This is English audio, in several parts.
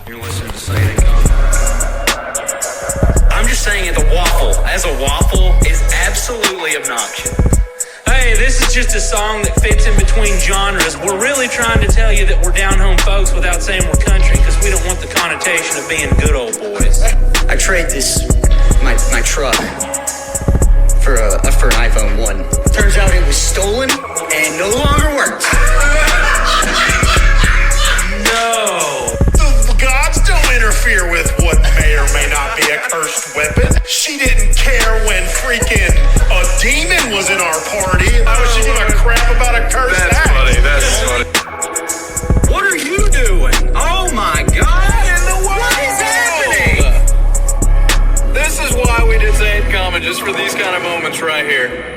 You're listening to Say It Come. I'm just saying the waffle, as a waffle, is absolutely obnoxious. Hey, this is just a song that fits in between genres. We're really trying to tell you that we're down-home folks without saying we're country, because we don't want the connotation of being good old boys. I trade my truck for an iPhone 1. Turns out it was stolen and no longer works. No. The gods don't interfere with what may or may not be a cursed weapon. She didn't care when freaking a demon was in our party. How was she give a crap about a cursed act? That's funny. What are you doing? Oh my God! What is happening? This is why we did Say It Common, just for these kind of moments right here.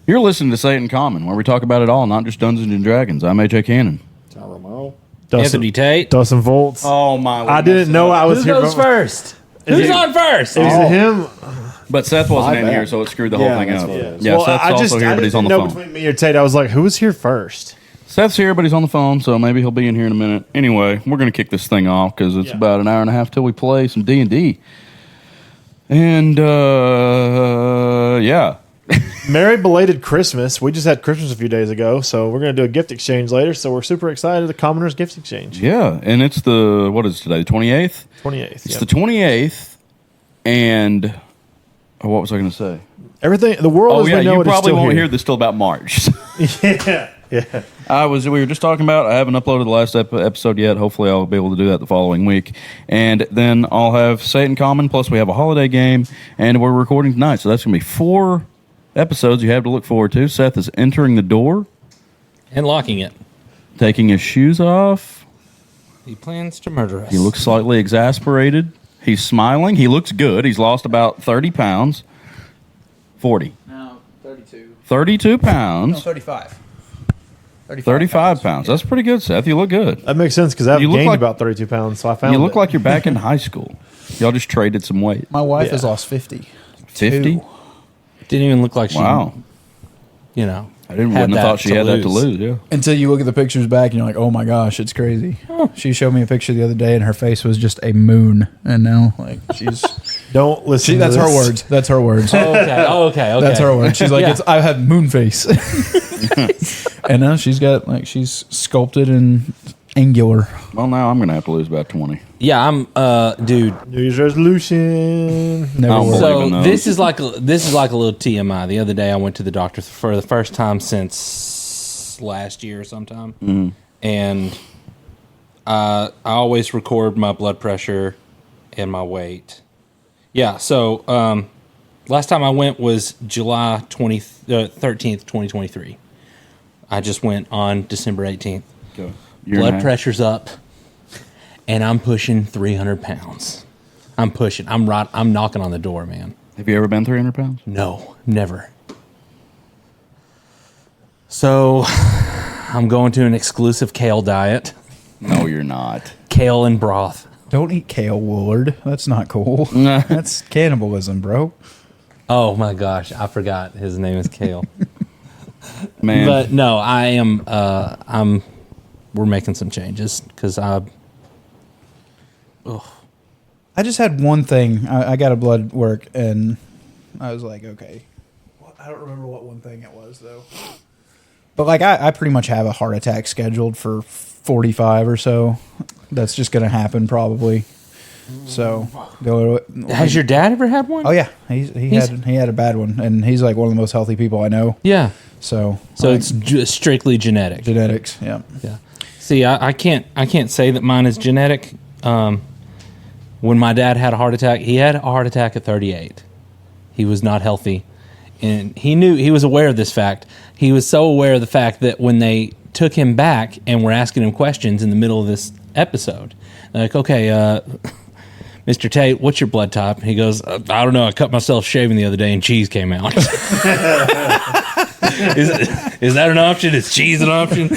You're listening to Say It in Common, where we talk about it all, not just Dungeons and Dragons. I'm AJ Cannon. Tom Romero. Anthony Tate. Dustin Volts. Oh my! I didn't know I was Who here. goes first? Who's on first? Is it him? But Seth wasn't in bad. here, so it screwed the whole thing up. Yeah, Well, Seth's also here, but he's on the know phone. between me or Tate, I was like, who was here first? Seth's here, but he's on the phone, so maybe he'll be in here in a minute. Anyway, we're going to kick this thing off because it's about an hour and a half till we play some D&D. And, yeah. Merry belated Christmas. We just had Christmas a few days ago, so we're going to do a gift exchange later, so we're super excited. The Commoners Gift Exchange. Yeah, and it's the, what is today, the 28th? 28th. It's the 28th, and, what was I going to say? Everything, the world as we know you it is probably still won't here. hear this till about March. Yeah. We were just talking about, I haven't uploaded the last episode yet. Hopefully I'll be able to do that the following week. And then I'll have Say It in Common, plus we have a holiday game, and we're recording tonight. So that's going to be 4 episodes you have to look forward to. Seth is entering the door. And locking it. Taking his shoes off. He plans to murder us. He looks slightly exasperated. He's smiling. He looks good. He's lost about 30 pounds. 40. No, 32. 32 pounds. No, 35. 35 pounds. That's pretty good, Seth. You look good. That makes sense because I've You look gained like- about 32 pounds, so I found You look it. like you're back in high school. Y'all just traded some weight. My wife has lost 50. 50? Didn't even look like she, Wow. you know. I wouldn't have thought she had that to lose, yeah. Until you look at the pictures back and you're like, oh my gosh, it's crazy. She showed me a picture the other day and her face was just a moon. And now, like, she's. Don't listen to That's her this. words. That's her words. Okay. That's her words. She's like, Yeah. I have moon face. And now she's she's sculpted and angular. Well, now I'm going to have to lose about 20. Yeah, I'm, dude. New Year's resolution. Never don't worked. believe So in those. this is like a little TMI. The other day I went to the doctor for the first time since last year sometime, and I always record my blood pressure and my weight. Yeah, so last time I went was July 13th, 2023. I just went on December 18th. Go. Blood pressure's up, and I'm pushing 300 pounds. I'm pushing. I'm knocking on the door, man. Have you ever been 300 pounds? No, never. So I'm going to an exclusive kale diet. No, you're not. Kale and broth. Don't eat kale, Woolard. That's not cool. That's cannibalism, bro. Oh my gosh, I forgot his name is Kale. Man. But no, I am. We're making some changes because I just had one thing. I got a blood work and I was like, okay. Well, I don't remember what one thing it was, though. But like, I pretty much have a heart attack scheduled for 45 or so. That's just going to happen probably. So go. Has your dad ever had one? Oh yeah, he had a bad one, and he's like one of the most healthy people I know. Yeah. So it's strictly genetic. Genetics. Yeah. Yeah. See, I can't say that mine is genetic. When my dad had a heart attack, he had a heart attack at 38. He was not healthy, and he was aware of this fact. He was so aware of the fact that when they took him back and were asking him questions in the middle of this episode, they're like, okay, Mr. Tate, what's your blood type? He goes, I don't know. I cut myself shaving the other day and cheese came out. Is that an option? Is cheese an option?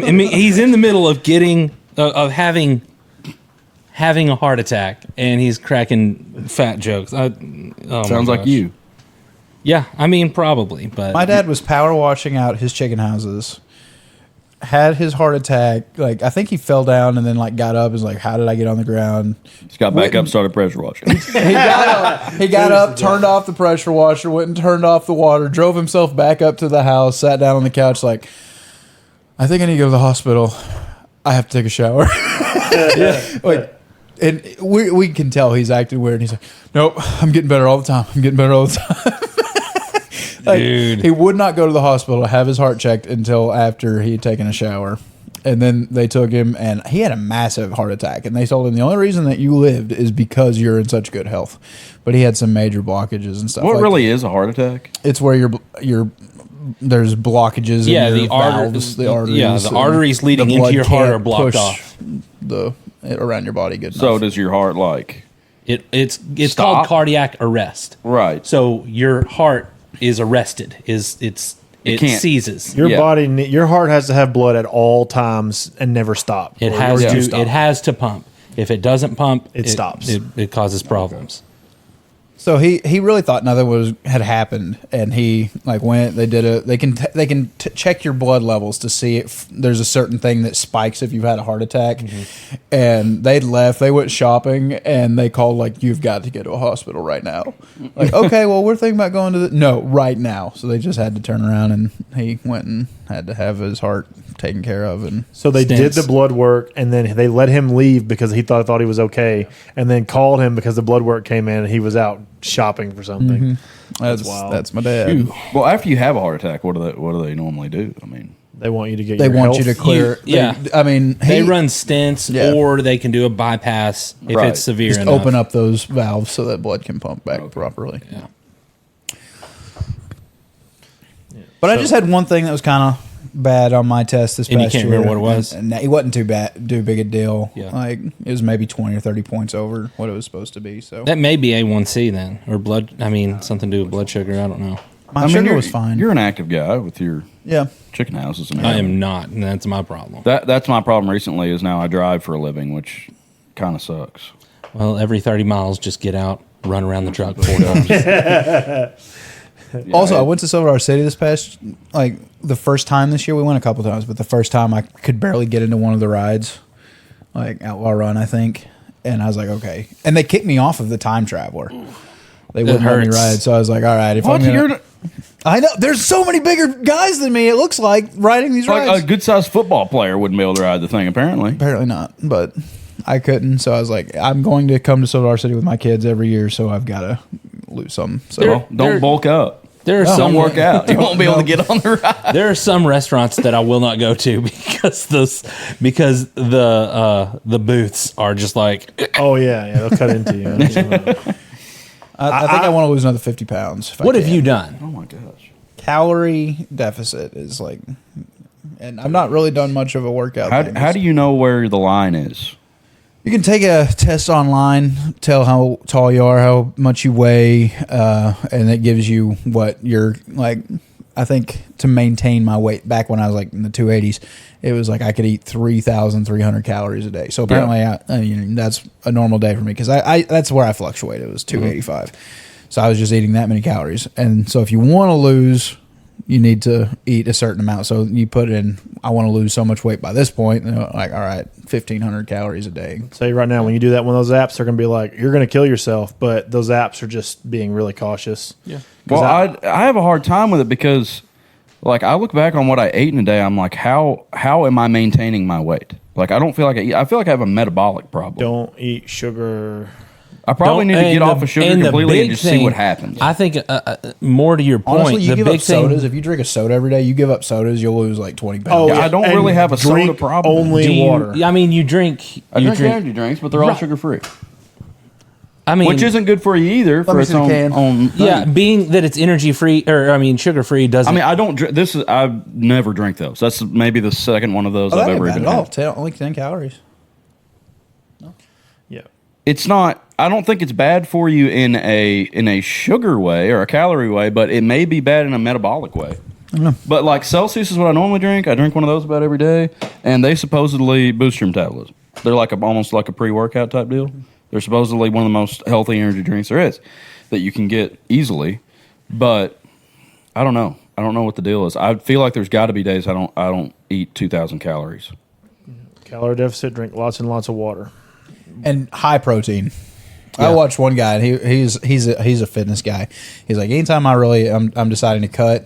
I mean, he's in the middle of having a heart attack, and he's cracking fat jokes. Sounds like you. Yeah, I mean, probably. But my dad was power washing out his chicken houses had his heart attack. Like, I think he fell down and then like got up and was like, how did I get on the ground? Just got back up, started pressure washing. He got up, turned off the pressure washer, went and turned off the water, drove himself back up to the house, sat down on the couch like, I think I need to go to the hospital. I have to take a shower. Like, and we can tell he's acting weird. He's like, nope, I'm getting better all the time. I'm getting better all the time. Like, Dude. he would not go to the hospital to have his heart checked until after he had taken a shower. And then they took him, and he had a massive heart attack. And they told him the only reason that you lived is because you're in such good health. But he had some major blockages and stuff. What like really is a heart attack? It's where there's blockages in your valves, the arteries. the arteries leading the into blood your heart can't are blocked push off. Around your body good So enough. does your heart like It's Stop. called cardiac arrest. right? So your heart is arrested. It can't- seizes. Your Yeah. body, your heart has to have blood at all times and never stop. It Or has you to. stop. It has to pump. If it doesn't pump, It stops. It causes problems. So he really thought nothing had happened, and he like went. They did they can check your blood levels to see if there's a certain thing that spikes if you've had a heart attack, and they left. They went shopping, and they called like, you've got to go to a hospital right now. Like, okay, well, we're thinking about going to no right now. So they just had to turn around, and he went and had to have his heart taken care of. And So they did Stents. the blood work, and then they let him leave because he thought he was okay, and then called him because the blood work came in and he was out shopping for something. that's wild. That's my dad. Well, after you have a heart attack, what do they normally do? I mean, They want you to get. They your want health. you to clear. Yeah. I mean, They run stents, Yeah. or they can do a bypass if Right. it's severe just enough. open up those valves so that blood can pump back properly. Yeah. But I just had one thing that was kind of bad on my test this And you past can't year. remember what it was? And it wasn't too big a deal. Yeah. Like, it was maybe 20 or 30 points over what it was supposed to be. So That may be A1C then, or blood. I mean, something to do with blood sugar. I don't know. my I mean, sugar you're- was fine. You're an active guy with your Yeah. chicken houses. And I everything. am not, and that's my problem. That's my problem recently. Is now I drive for a living, which kind of sucks. Well, every 30 miles, just get out, run around the truck 4 times. Also, I went to Silver City this past, like, the first time this year. We went a couple times, but the first time I could barely get into one of the rides, like Outlaw Run, I think. And I was like, okay. And they kicked me off of the Time Traveler. They wouldn't let me hurts. ride. So I was like, all right. If What? I'm gonna, You're I know. There's so many bigger guys than me, it looks like, riding these like rides. a good sized football player wouldn't be able to ride the thing. Apparently, Apparently not, but I couldn't. So I was like, I'm going to come to Silver City with my kids every year, so I've got to lose some. So There- well, don't bulk up. There are Don't some work out. You won't be able to get on the ride. There are some restaurants that I will not go to because the booths are just like. Oh yeah, they'll cut into you. I think I want to lose another 50 pounds. if I What have can. you done? Oh my gosh. Calorie deficit is like, and I've not really done much of a workout. thing. How do you know where the line is? You can take a test online, tell how tall you are, how much you weigh, and it gives you what you're like. I think to maintain my weight back when I was like in the 280s, it was like I could eat 3,300 calories a day. So apparently, I mean, that's a normal day for me because I that's where I fluctuate. It was 285. So I was just eating that many calories. And so if you want to lose, you need to eat a certain amount. So you put in, I want to lose so much weight by this point. And like, all right, 1,500 calories a day. Say right now, when you do that, one of those apps, they're going to be like, you're going to kill yourself. But those apps are just being really cautious. Yeah. Well, I have a hard time with it because, like, I look back on what I ate in a day. I'm like, how am I maintaining my weight? Like, I don't feel like I feel like I have a metabolic problem. Don't eat sugar. I probably need to get off of sugar completely and just see what happens. I think more to your point, Honestly, you the give big up thing. sodas. If you drink a soda every day, you give up sodas, you'll lose like 20 pounds. Oh, Yeah, I don't and really have a soda drink problem. Only do you- water. I mean, you drink. I you drink energy drinks, but they're all Right. sugar free, I mean, which isn't good for you either. For me its see the can. own thing. yeah, being that it's energy free, or I mean, sugar free doesn't. I mean, I don't. I've never drank those. That's maybe the second one of those Oh, I've that ain't ever bad even at all. had. Only 10 calories. Yeah. It's not. I don't think it's bad for you in a sugar way or a calorie way, but it may be bad in a metabolic way. But like Celsius is what I normally drink. I drink one of those about every day, and they supposedly boost your metabolism. They're like almost like a pre-workout type deal. They're supposedly one of the most healthy energy drinks there is that you can get easily. But I don't know. I don't know what the deal is. I feel like there's got to be days I don't eat 2,000 calories. Calorie deficit. Drink lots and lots of water. And high protein. Yeah. I watched one guy. And he's a fitness guy. He's like, anytime I'm deciding to cut,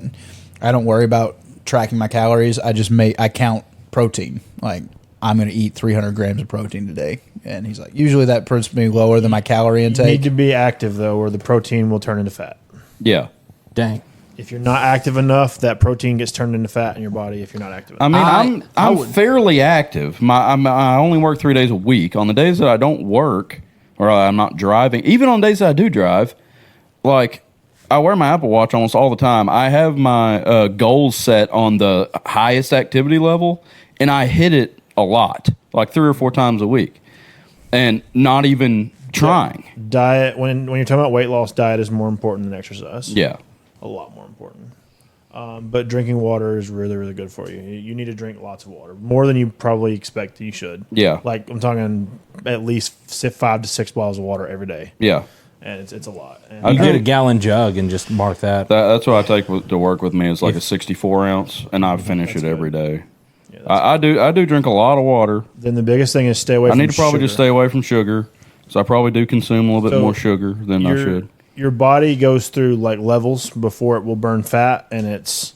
I don't worry about tracking my calories. I count protein. Like, I'm going to eat 300 grams of protein today. And he's like, usually that puts me lower than my calorie You intake. need to be active though, or the protein will turn into fat. Yeah. Dang. If you're not active enough, that protein gets turned into fat in your body. If you're not active enough. I mean, I'm fairly active. I only work 3 days a week. On the days that I don't work or I'm not driving, even on days that I do drive, like I wear my Apple Watch almost all the time. I have my goals set on the highest activity level, and I hit it a lot, like 3 or 4 times a week, and not even trying. Diet, when you're talking about weight loss, diet is more important than exercise. Yeah. A lot more important. But drinking water is really, really good for you. You need to drink lots of water, more than you probably expect you should. Yeah. Like I'm talking at least 5 to 6 bottles of water every day. Yeah. And it's a lot. And You get a gallon jug and just mark that. That's what I take to work with me. It's like a 64 ounce, and I finish it every day. Yeah, I do drink a lot of water. Then the biggest thing is stay away I from need to probably sugar. just stay away from sugar. So I probably do consume a little bit So more sugar than I should. Your body goes through like levels before it will burn fat, and it's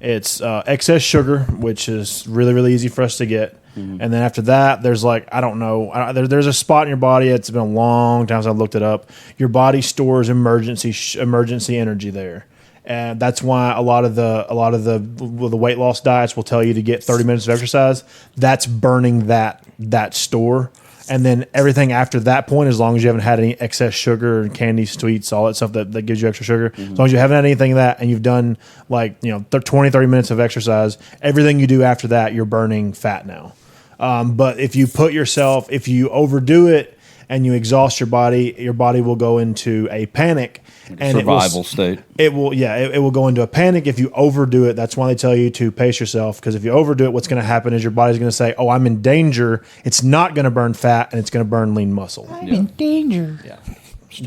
excess sugar, which is really, really easy for us to get. And then after that, there's like, I don't know, there's a spot in your body. It's been a long time since I looked it up. Your body stores emergency energy there. And that's why a lot of the weight loss diets will tell you to get 30 minutes of exercise. That's burning that store. And then everything after that point, as long as you haven't had any excess sugar and candy, sweets, all that stuff that gives you extra sugar, as long as you haven't had anything of that and you've done like 20, 30 minutes of exercise, everything you do after that, you're burning fat now. But if you overdo it and you exhaust your body will go into a panic. And Survival state. It will go into a panic if you overdo it. That's why they tell you to pace yourself, because if you overdo it, what's going to happen is your body's going to say, "Oh, I'm in danger." It's not going to burn fat, and it's going to burn lean muscle. I'm in danger. Yeah.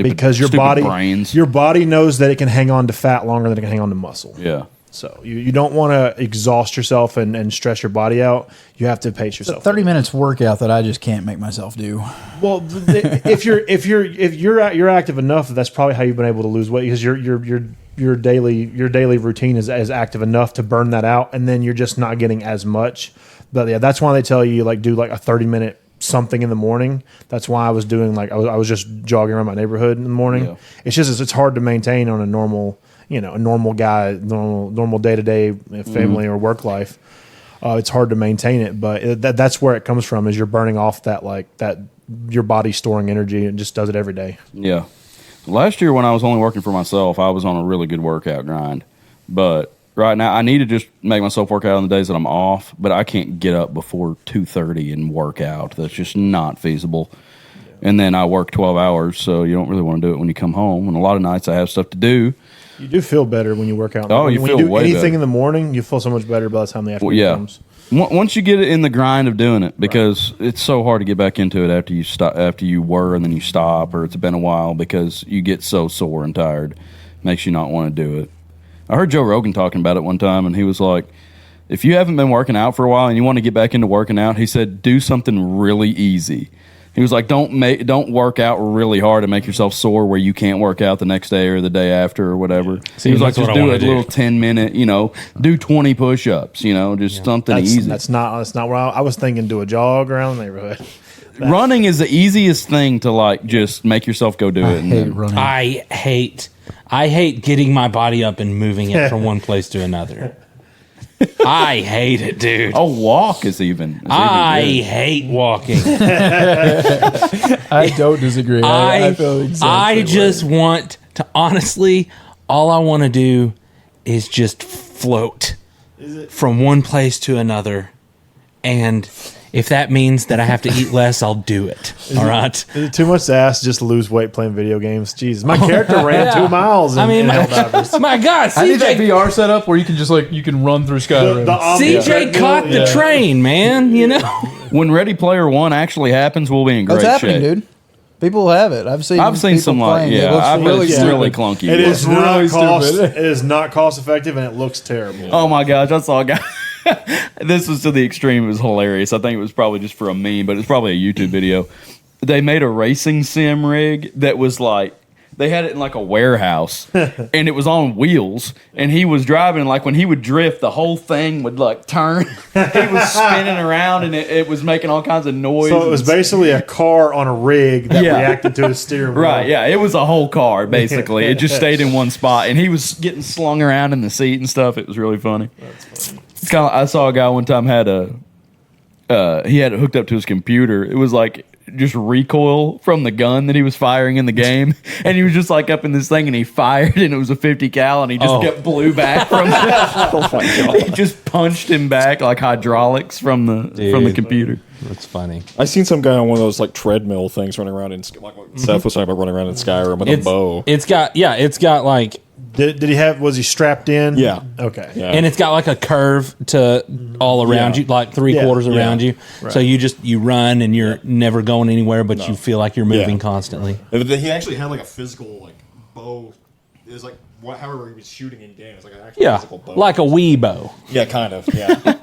Because your body knows that it can hang on to fat longer than it can hang on to muscle. Yeah. So you don't want to exhaust yourself and stress your body out. You have to pace yourself. 30 minutes workout that I just can't make myself do. Well, if you're active enough, that's probably how you've been able to lose weight, because your daily routine is active enough to burn that out, and then you're just not getting as much. But yeah, that's why they tell you like do like a 30-minute something in the morning. That's why I was doing like I was just jogging around my neighborhood in the morning. Yeah. It's hard to maintain on a normal day-to-day family or work life. It's hard to maintain it, but that's where it comes from, is you're burning off that your body storing energy, and just does it every day. Yeah. Last year when I was only working for myself, I was on a really good workout grind. But right now I need to just make myself work out on the days that I'm off, but I can't get up before 2:30 and work out. That's just not feasible. Yeah. And then I work 12 hours, so you don't really want to do it when you come home. And a lot of nights I have stuff to do. You do feel better when you work out. Oh, when you you feel do way anything better. in the morning, you feel so much better by the time the afternoon comes. Once you get it in the grind of doing it, because it's so hard to get back into it after you stop, after you were and then you stop, or it's been a while, because you get so sore and tired. Makes you not want to do it. I heard Joe Rogan talking about it one time, and he was like, if you haven't been working out for a while and you want to get back into working out, he said, do something really easy. He was like, don't work out really hard and make yourself sore where you can't work out the next day or the day after or whatever. See, he was like, that's just what I do a wanna do. little 10-minute, do 20 push-ups, just something easy. That's not what I was thinking. Do a jog around the neighborhood. Running is the easiest thing to like just make yourself go do it. I hate running. I hate getting my body up and moving it from one place to another. I hate it, dude. A walk is even. I good. hate walking. I don't disagree. I feel I just want to, honestly, all I want to do is just float from one place to another. And if that means that I have to eat less, I'll do it. All right. Is it too much to ask just to lose weight playing video games? Jeez, my character ran 2 miles in Helldivers. My God, I need that CJ, VR setup where you can just you can run through Skyrim. CJ caught the train, man. When Ready Player One actually happens, we'll be in great What's happening, shape. dude? People have it. I've seen people some like playing. It looks I've really it's stupid. really clunky. It is really not cost. stupid. It is not cost effective, and it looks terrible. Oh my gosh, I saw a guy. This was to the extreme. It was hilarious. I think it was probably just for a meme, but it's probably a YouTube video. They made a racing sim rig that was like, they had it in like a warehouse and it was on wheels, and he was driving, like when he would drift, the whole thing would like turn. He was spinning around and it was making all kinds of noise. So it was basically a car on a rig that Yeah. reacted to his steering wheel. Right, yeah, it was a whole car basically. It just stayed in one spot, and he was getting slung around in the seat and stuff. It was really funny. That's funny. It's kind of, I saw a guy one time had he had it hooked up to his computer. It was like just recoil from the gun that he was firing in the game, and he was just like up in this thing, and he fired, and it was a 50 cal, and he just got blew back from it. Oh my god! He just punched him back like hydraulics from the computer. That's funny. I seen some guy on one of those like treadmill things running around in like what Seth was talking about, running around in Skyrim with a bow. It's got like, Did he have? Was he strapped in? Yeah. Okay. Yeah. and it's got like a curve to all around Yeah. you, like three-quarters around you. Right. So you run and you're never going anywhere, but you feel like you're moving constantly. And then he actually had like a physical like bow. It was like however he was shooting in game. It's like an actual Yeah, physical bow. like a Wii bow. Yeah, kind of. Yeah.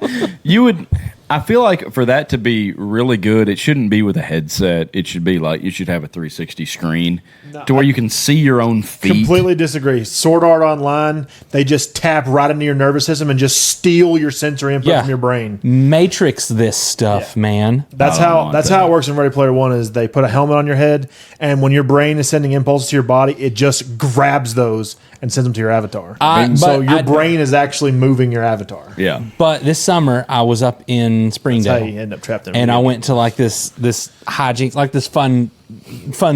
I feel like for that to be really good, it shouldn't be with a headset. It should be like, you should have a 360 screen to where you can see your own feet. Completely disagree. Sword Art Online, they just tap right into your nervous system and just steal your sensory input from your brain. Matrix this stuff, man. That's how it works in Ready Player One. Is they put a helmet on your head, and when your brain is sending impulses to your body, it just grabs those and sends them to your avatar. So your brain is actually moving your avatar. Yeah. But this summer I was up in Springdale. That's how you end up trapped in. And I went to like this hijinks, like this fun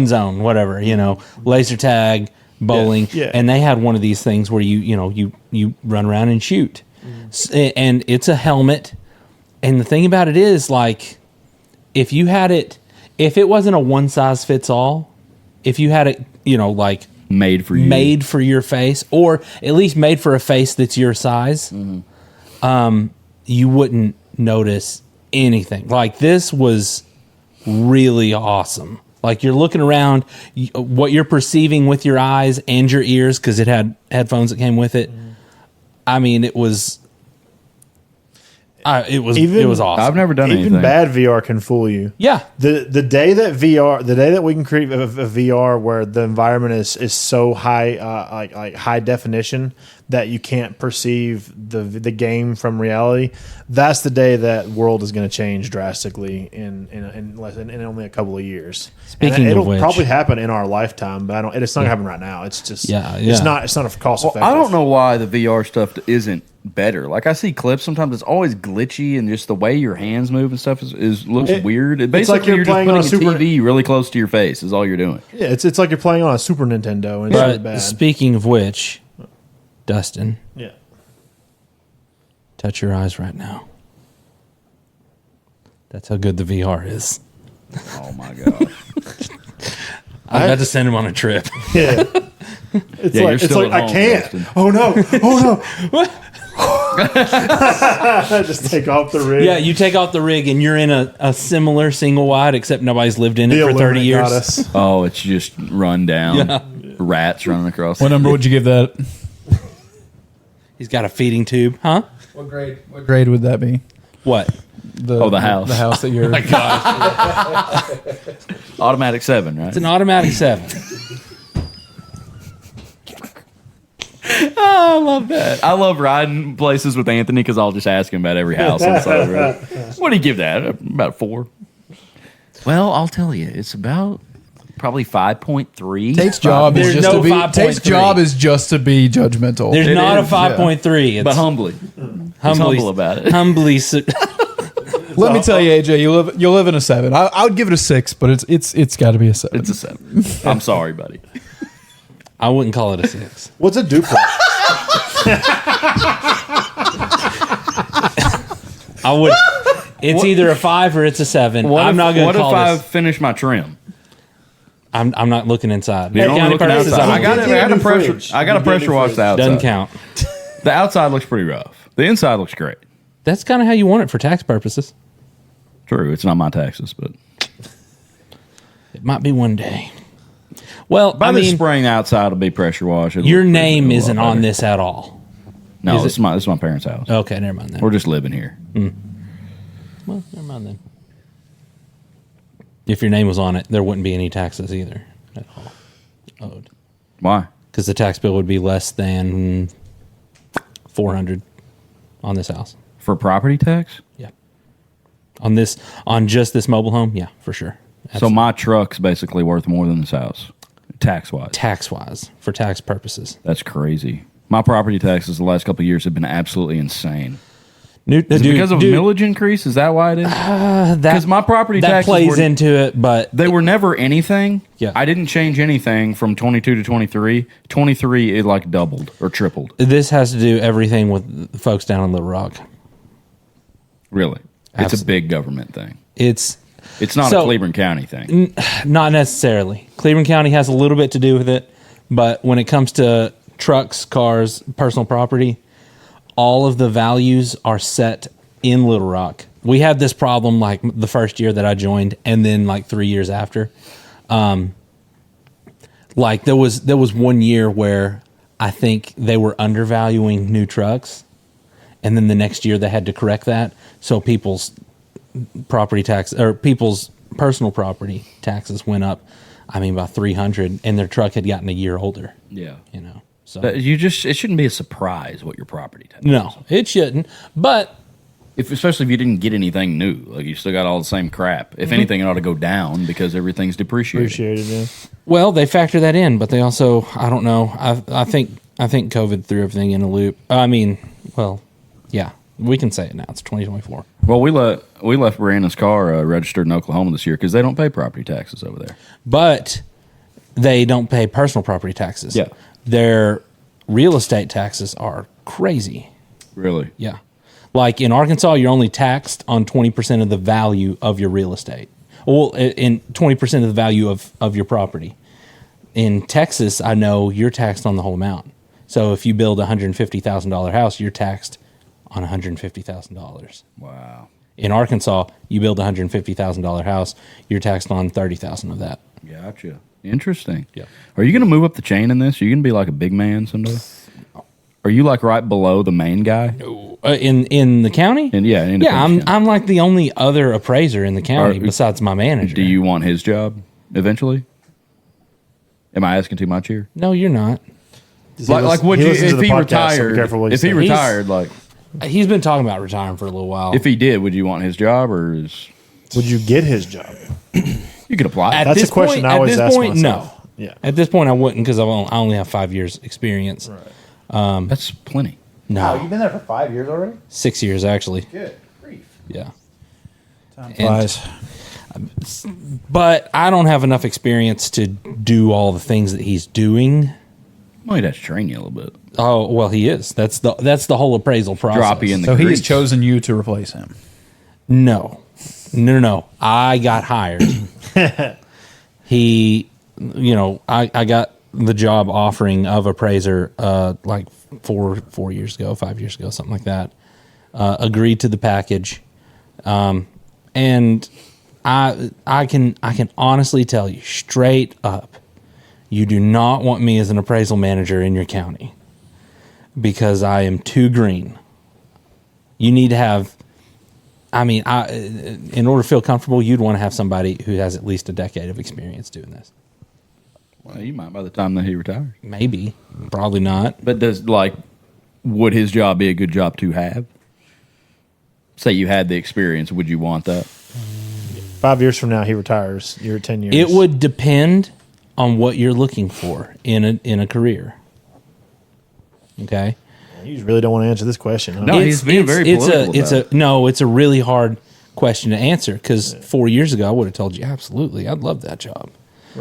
zone, whatever, laser tag, bowling, and they had one of these things where you run around and shoot, and it's a helmet. And the thing about it is, like, if it wasn't a one size fits all, if you had it, like made for your face, or at least made for a face that's your size, you wouldn't notice anything. Like, this was really awesome. Like, you're looking around, what you're perceiving with your eyes and your ears, because it had headphones that came with it. I mean, it was awesome. I've never done anything. Even bad VR can fool you. Yeah. The day that we can create a VR where the environment is so high, like high definition that you can't perceive the game from reality, that's the day that world is going to change drastically in only a couple of years. Speaking and of it'll which, probably happen in our lifetime, but it's not going to happen right now. It's just it's not a cost effective. I don't know why the VR stuff isn't better. Like, I see clips sometimes, it's always glitchy, and just the way your hands move and stuff looks weird. It basically, like you're just playing putting on a TV really close to your face is all you're doing. Yeah, it's like you're playing on a Super Nintendo, and it's really bad. Speaking of which, Dustin, Yeah. touch your eyes right now. That's how good the VR is. Oh my god! I'm about to send him on a trip. Yeah. It's Yeah, like, you're still at I home, can't. Dustin. Oh no. Just take off the rig. Yeah, you take off the rig and you're in a similar single wide, except nobody's lived in it The for 30 Illuminati years. got us. Oh, it's just run down. Rats running across. What number would you give that? He's got a feeding tube, huh? What grade would that be? What? The house. The house that you're. My gosh, Automatic 7, right? it's an automatic 7. I love that. I love riding places with Anthony because I'll just ask him about every house on the side of the road. What do you give that? About 4. Well, I'll tell you, it's about probably 5.3. Tate's job is There's just no to be. 5.3. Tate's job is just to be judgmental. There's It not is, a 5.3. It's but humbly. humble about it. Humbly. Let me tell you, AJ, you'll live in a 7. I would give it a 6, but it's got to be a 7. It's a 7. I'm sorry, buddy. I wouldn't call it a 6. What's a duplex? I would. It's either a 5 or it's a 7. I'm not going What to if call I this. finish my trim? I'm not looking inside. You're only County looking purposes, outside. I'm- I got to pressure wash the outside. Doesn't count. The outside looks pretty rough. The inside looks great. That's kind of how you want it for tax purposes. True, it's not my taxes, but It might be one day. Well, By I the mean, spring outside will be pressure washed. It'll your look name pretty- isn't a lot on better. this at all. No, Is this is my parents' house. Okay, never mind then. We're just living here. Well, never mind then. If your name was on it, there wouldn't be any taxes either at all owed. Why? Because the tax bill would be less than $400 on this house. For property tax? Yeah. On just this mobile home, yeah, for sure. So my truck's basically worth more than this house, tax-wise. Tax-wise, for tax purposes. That's crazy. My property taxes the last couple of years have been absolutely insane. Is Is it because of a millage increase? Is that why it is? Because my property that taxes plays were, into it, but they were never anything. Yeah. I didn't change anything from 22 to 23. 23, it like doubled or tripled. this has to do everything with folks down in Little Rock. Really? It's a Absolutely. big government thing. It's not So- a Cleveland County thing. not necessarily. Cleveland County has a little bit to do with it, but when it comes to trucks, cars, personal property, all of the values are set in Little Rock. We had this problem like the first year that I joined, and then like 3 years after. Like there was 1 year where I think they were undervaluing new trucks, and then the next year they had to correct that. So people's property tax or people's personal property taxes went up. I mean, by 300, and their truck had gotten a year older. Yeah. You know, so It shouldn't be a surprise what your property tax is. no, it shouldn't. But Especially if you didn't get anything new. Like you still got all the same crap. If anything, it ought to go down because everything's depreciated. Appreciated, yeah. well, they factor that in, but they also, I don't know. I think COVID threw everything in a loop. I mean, well, yeah, we can say it now. It's 2024. Well, we left Brandon's car registered in Oklahoma this year because they don't pay property taxes over there. But they don't pay personal property taxes. Yeah. Their real estate taxes are crazy. Really? Yeah. Like in Arkansas, you're only taxed on 20% of the value of your real estate. Well, in 20% of the value of your property. In Texas, I know you're taxed on the whole amount. So if you build a $150,000 house, you're taxed on $150,000. Wow. In Arkansas, you build a $150,000 house, you're taxed on $30,000 of that. Gotcha. Interesting. Yeah. Are you going to move up the chain in this? Are you going to be like a big man someday? Are you like right below the main guy? In the county? And yeah, in Yeah, Independence County. I'm like the only other appraiser in the county Are- besides my manager. Do you want his job eventually? Am I asking too much here? No, you're not. Like would he you listens to if the he podcast, so be retired? careful what you If he say. retired, like He's been talking about retiring for a little while. if he did, would you want his job or Would you get his job? you could apply? At That's this a question point, I always at this ask point, myself. no. Yeah. At this point, I wouldn't because I only have 5 years experience. That's plenty. No, You've been there for 5 years already? 6 years actually. Good grief. Yeah, Time And- flies. but I don't have enough experience to do all the things that he's doing. Well, he'd have to train you a little bit. Oh well, he is. That's the whole appraisal process. Drop you in the So he has grease. chosen you to replace him. No. I got hired. I got the job offering of appraiser like 4 years ago, 5 years ago, something like that. Agreed to the package, and I can honestly tell you straight up, you do not want me as an appraisal manager in your county because I am too green. You need to have. I mean, in order to feel comfortable, you'd want to have somebody who has at least a decade of experience doing this. Well, you might by the time that he retires. Maybe, probably not. But would his job be a good job to have? Say you had the experience, would you want that? 5 years from now, he retires. You're at 10 years. It would depend on what you're looking for in a career. Okay. You really don't want to answer this question. Huh? No, he's being very political about it's a really hard question to answer because 4 years ago I would have told you absolutely I'd love that job.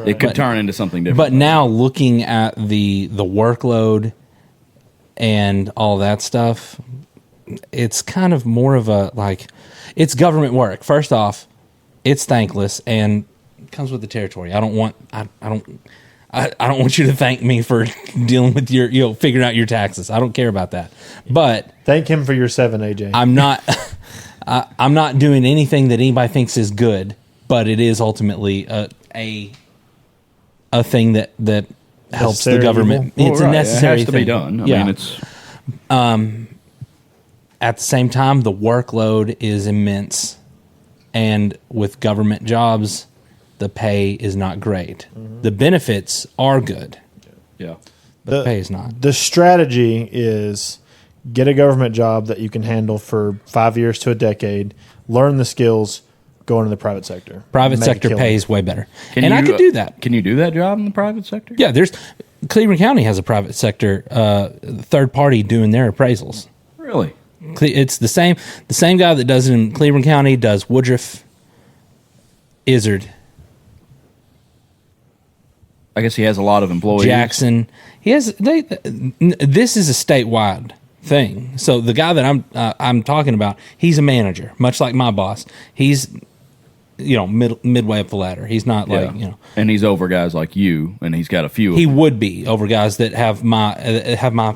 It could turn into something different. But now looking at the workload and all that stuff, it's kind of more of a it's government work. First off, it's thankless and comes with the territory. I don't want you to thank me for dealing with your figuring out your taxes. I don't care about that. But Thank him for your 7, AJ. I'm not I'm not doing anything that anybody thinks is good, but it is ultimately a thing that helps the Necessary government. evil? It's Well, a right. necessary It has to thing. be done. I Yeah. mean, it's At the same time, the workload is immense, and with government jobs, the pay is not great. The benefits are good, yeah. but the pay is not. The strategy is get a government job that you can handle for 5 years to a decade, learn the skills, go into the private sector. Private Make a sector killing. pays way better, Can and I you, could do that. Can you do that job in the private sector? Yeah, there's Cleveland County has a private sector third party doing their appraisals. Really? It's the same guy that does it in Cleveland County does Woodruff, Izzard, I guess he has a lot of employees. Jackson. He has this is a statewide thing. So the guy that I'm talking about, he's a manager, much like my boss. He's midway up the ladder. He's not like And he's over guys like you, and he's got a few. he of them. would be over guys that have my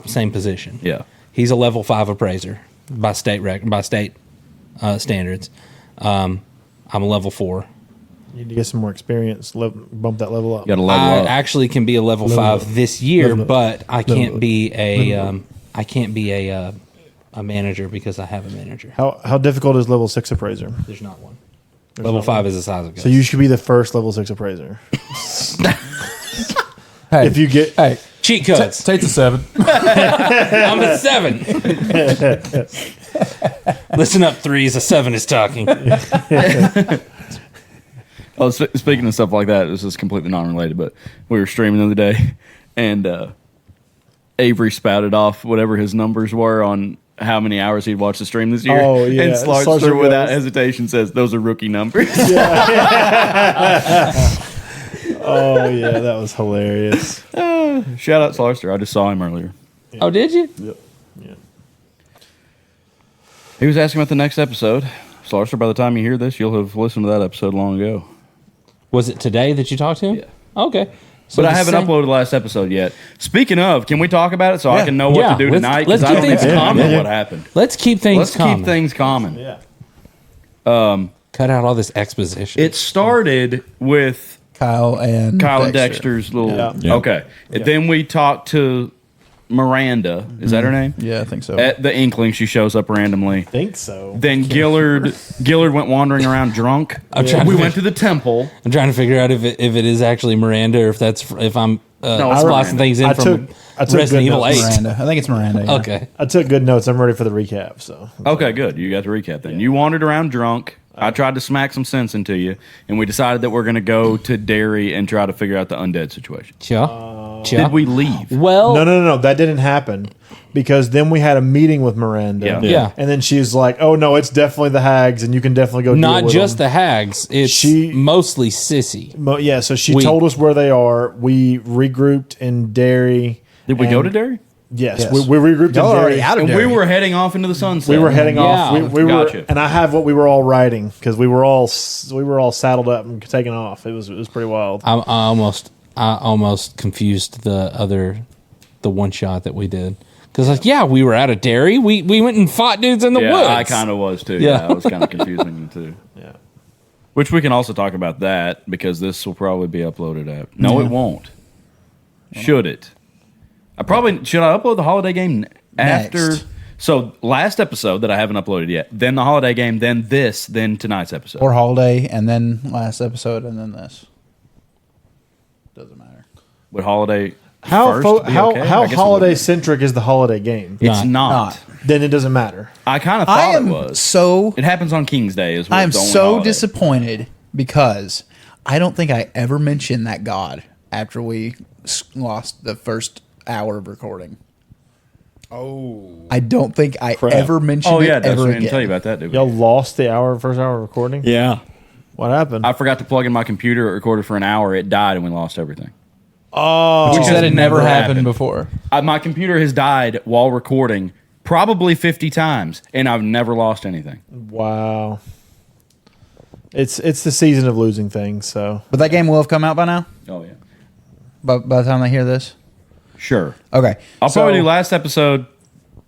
same position. Yeah. He's a level 5 appraiser by state standards. I'm a level 4. You need to get some more experience, bump that level up. You got to level I up. actually can be a level 5 this year, but I can't be a manager because I have a manager. How difficult is level 6 appraiser? There's not one. Level 5 is the size of. So you should be the first level 6 appraiser. Hey, If you get hey, cheat codes. Tate's a 7. I'm a 7. Listen up, 3s. A 7 is talking. Oh, speaking of stuff like that, this is completely non-related, but we were streaming the other day, and Avery spouted off whatever his numbers were on how many hours he'd watched the stream this year. Oh, yeah. And Slarster Slarster, without goes- hesitation, says those are rookie numbers. Oh yeah, that was hilarious. Shout out Slarster. I just saw him earlier. Oh, did you? Yep. Yeah. He was asking about the next episode. Slarster, by the time you hear this, you'll have listened to that episode long ago. Was it today that you talked to him? Yeah. Okay. So But I the haven't same- uploaded the last episode yet. Speaking of, can we talk about it so I can know what Yeah, to do let's- tonight? let's Because I keep don't things even common. know what happened. Let's keep things Let's common. keep things common. Yeah. Cut out all this exposition. It started with Kyle and Dexter's little. Yeah. Okay. Then we talked to Miranda. Is that her name? Yeah, I think so. At the Inkling, she shows up randomly. Think so. Then Gillard went wandering around drunk. I'm trying to We figure- went to the temple. I'm trying to figure out if it is actually Miranda or if I'm it's splicing Miranda. things in I from took good Resident Evil notes. 8. Miranda. I think it's Miranda. Yeah. Okay. I took good notes. I'm ready for the recap. So Okay, good. You got the recap then. You wandered around drunk. I tried to smack some sense into you, and we decided that we're going to go to Derry and try to figure out the undead situation. Did we leave? Well, no, that didn't happen because then we had a meeting with Miranda. Yeah. And then she's like, "Oh no, it's definitely the hags, and you can definitely go." not deal with just them. the hags. It's mostly Sissy. Yeah, so she We- told us where they are. We regrouped in Derry. Did we go and- to Derry? Yes, Yes. We regrouped Y'all in are already Derry. out of And Derry. we were heading off into the sunset. We were heading off. Yeah. We Gotcha. were, and I have what we were all riding because we were all saddled up and taking off. It was pretty wild. I almost confused the one shot that we did because we were out of Derry. We went and fought dudes in the Yeah, woods. I kind of was too. Yeah. Yeah, I was kind of confusing you too. Yeah. Which we can also talk about that because this will probably be uploaded at. No, it won't. Should it? Should I upload the holiday game after? Next. So last episode that I haven't uploaded yet, then the holiday game, then this, then tonight's episode. Or holiday, and then last episode, and then this. Doesn't matter. Would holiday How first fo- be how okay? I how guess it holiday would. centric is the holiday game? It's not. Not. Then it doesn't matter. I kind of I thought it am was. so It happens on King's Day. Is what I am the only so holiday. disappointed because I don't think I ever mentioned that God after we lost the first hour of recording. Oh. I don't think I Crap. ever mentioned Oh yeah, it Dustin, ever we didn't again. tell you about that, did we? Y'all lost the first hour of recording. Yeah. What happened? I forgot to plug in my computer. It recorded for an hour. It died, and we lost everything. oh, You Which said has it never never happened happened. before. My computer has died while recording probably 50 times, and I've never lost anything. wow. It's the season of losing things. So But that game will have come out by now. Oh yeah, By the time they hear this, sure. okay. I'll So, probably do last episode.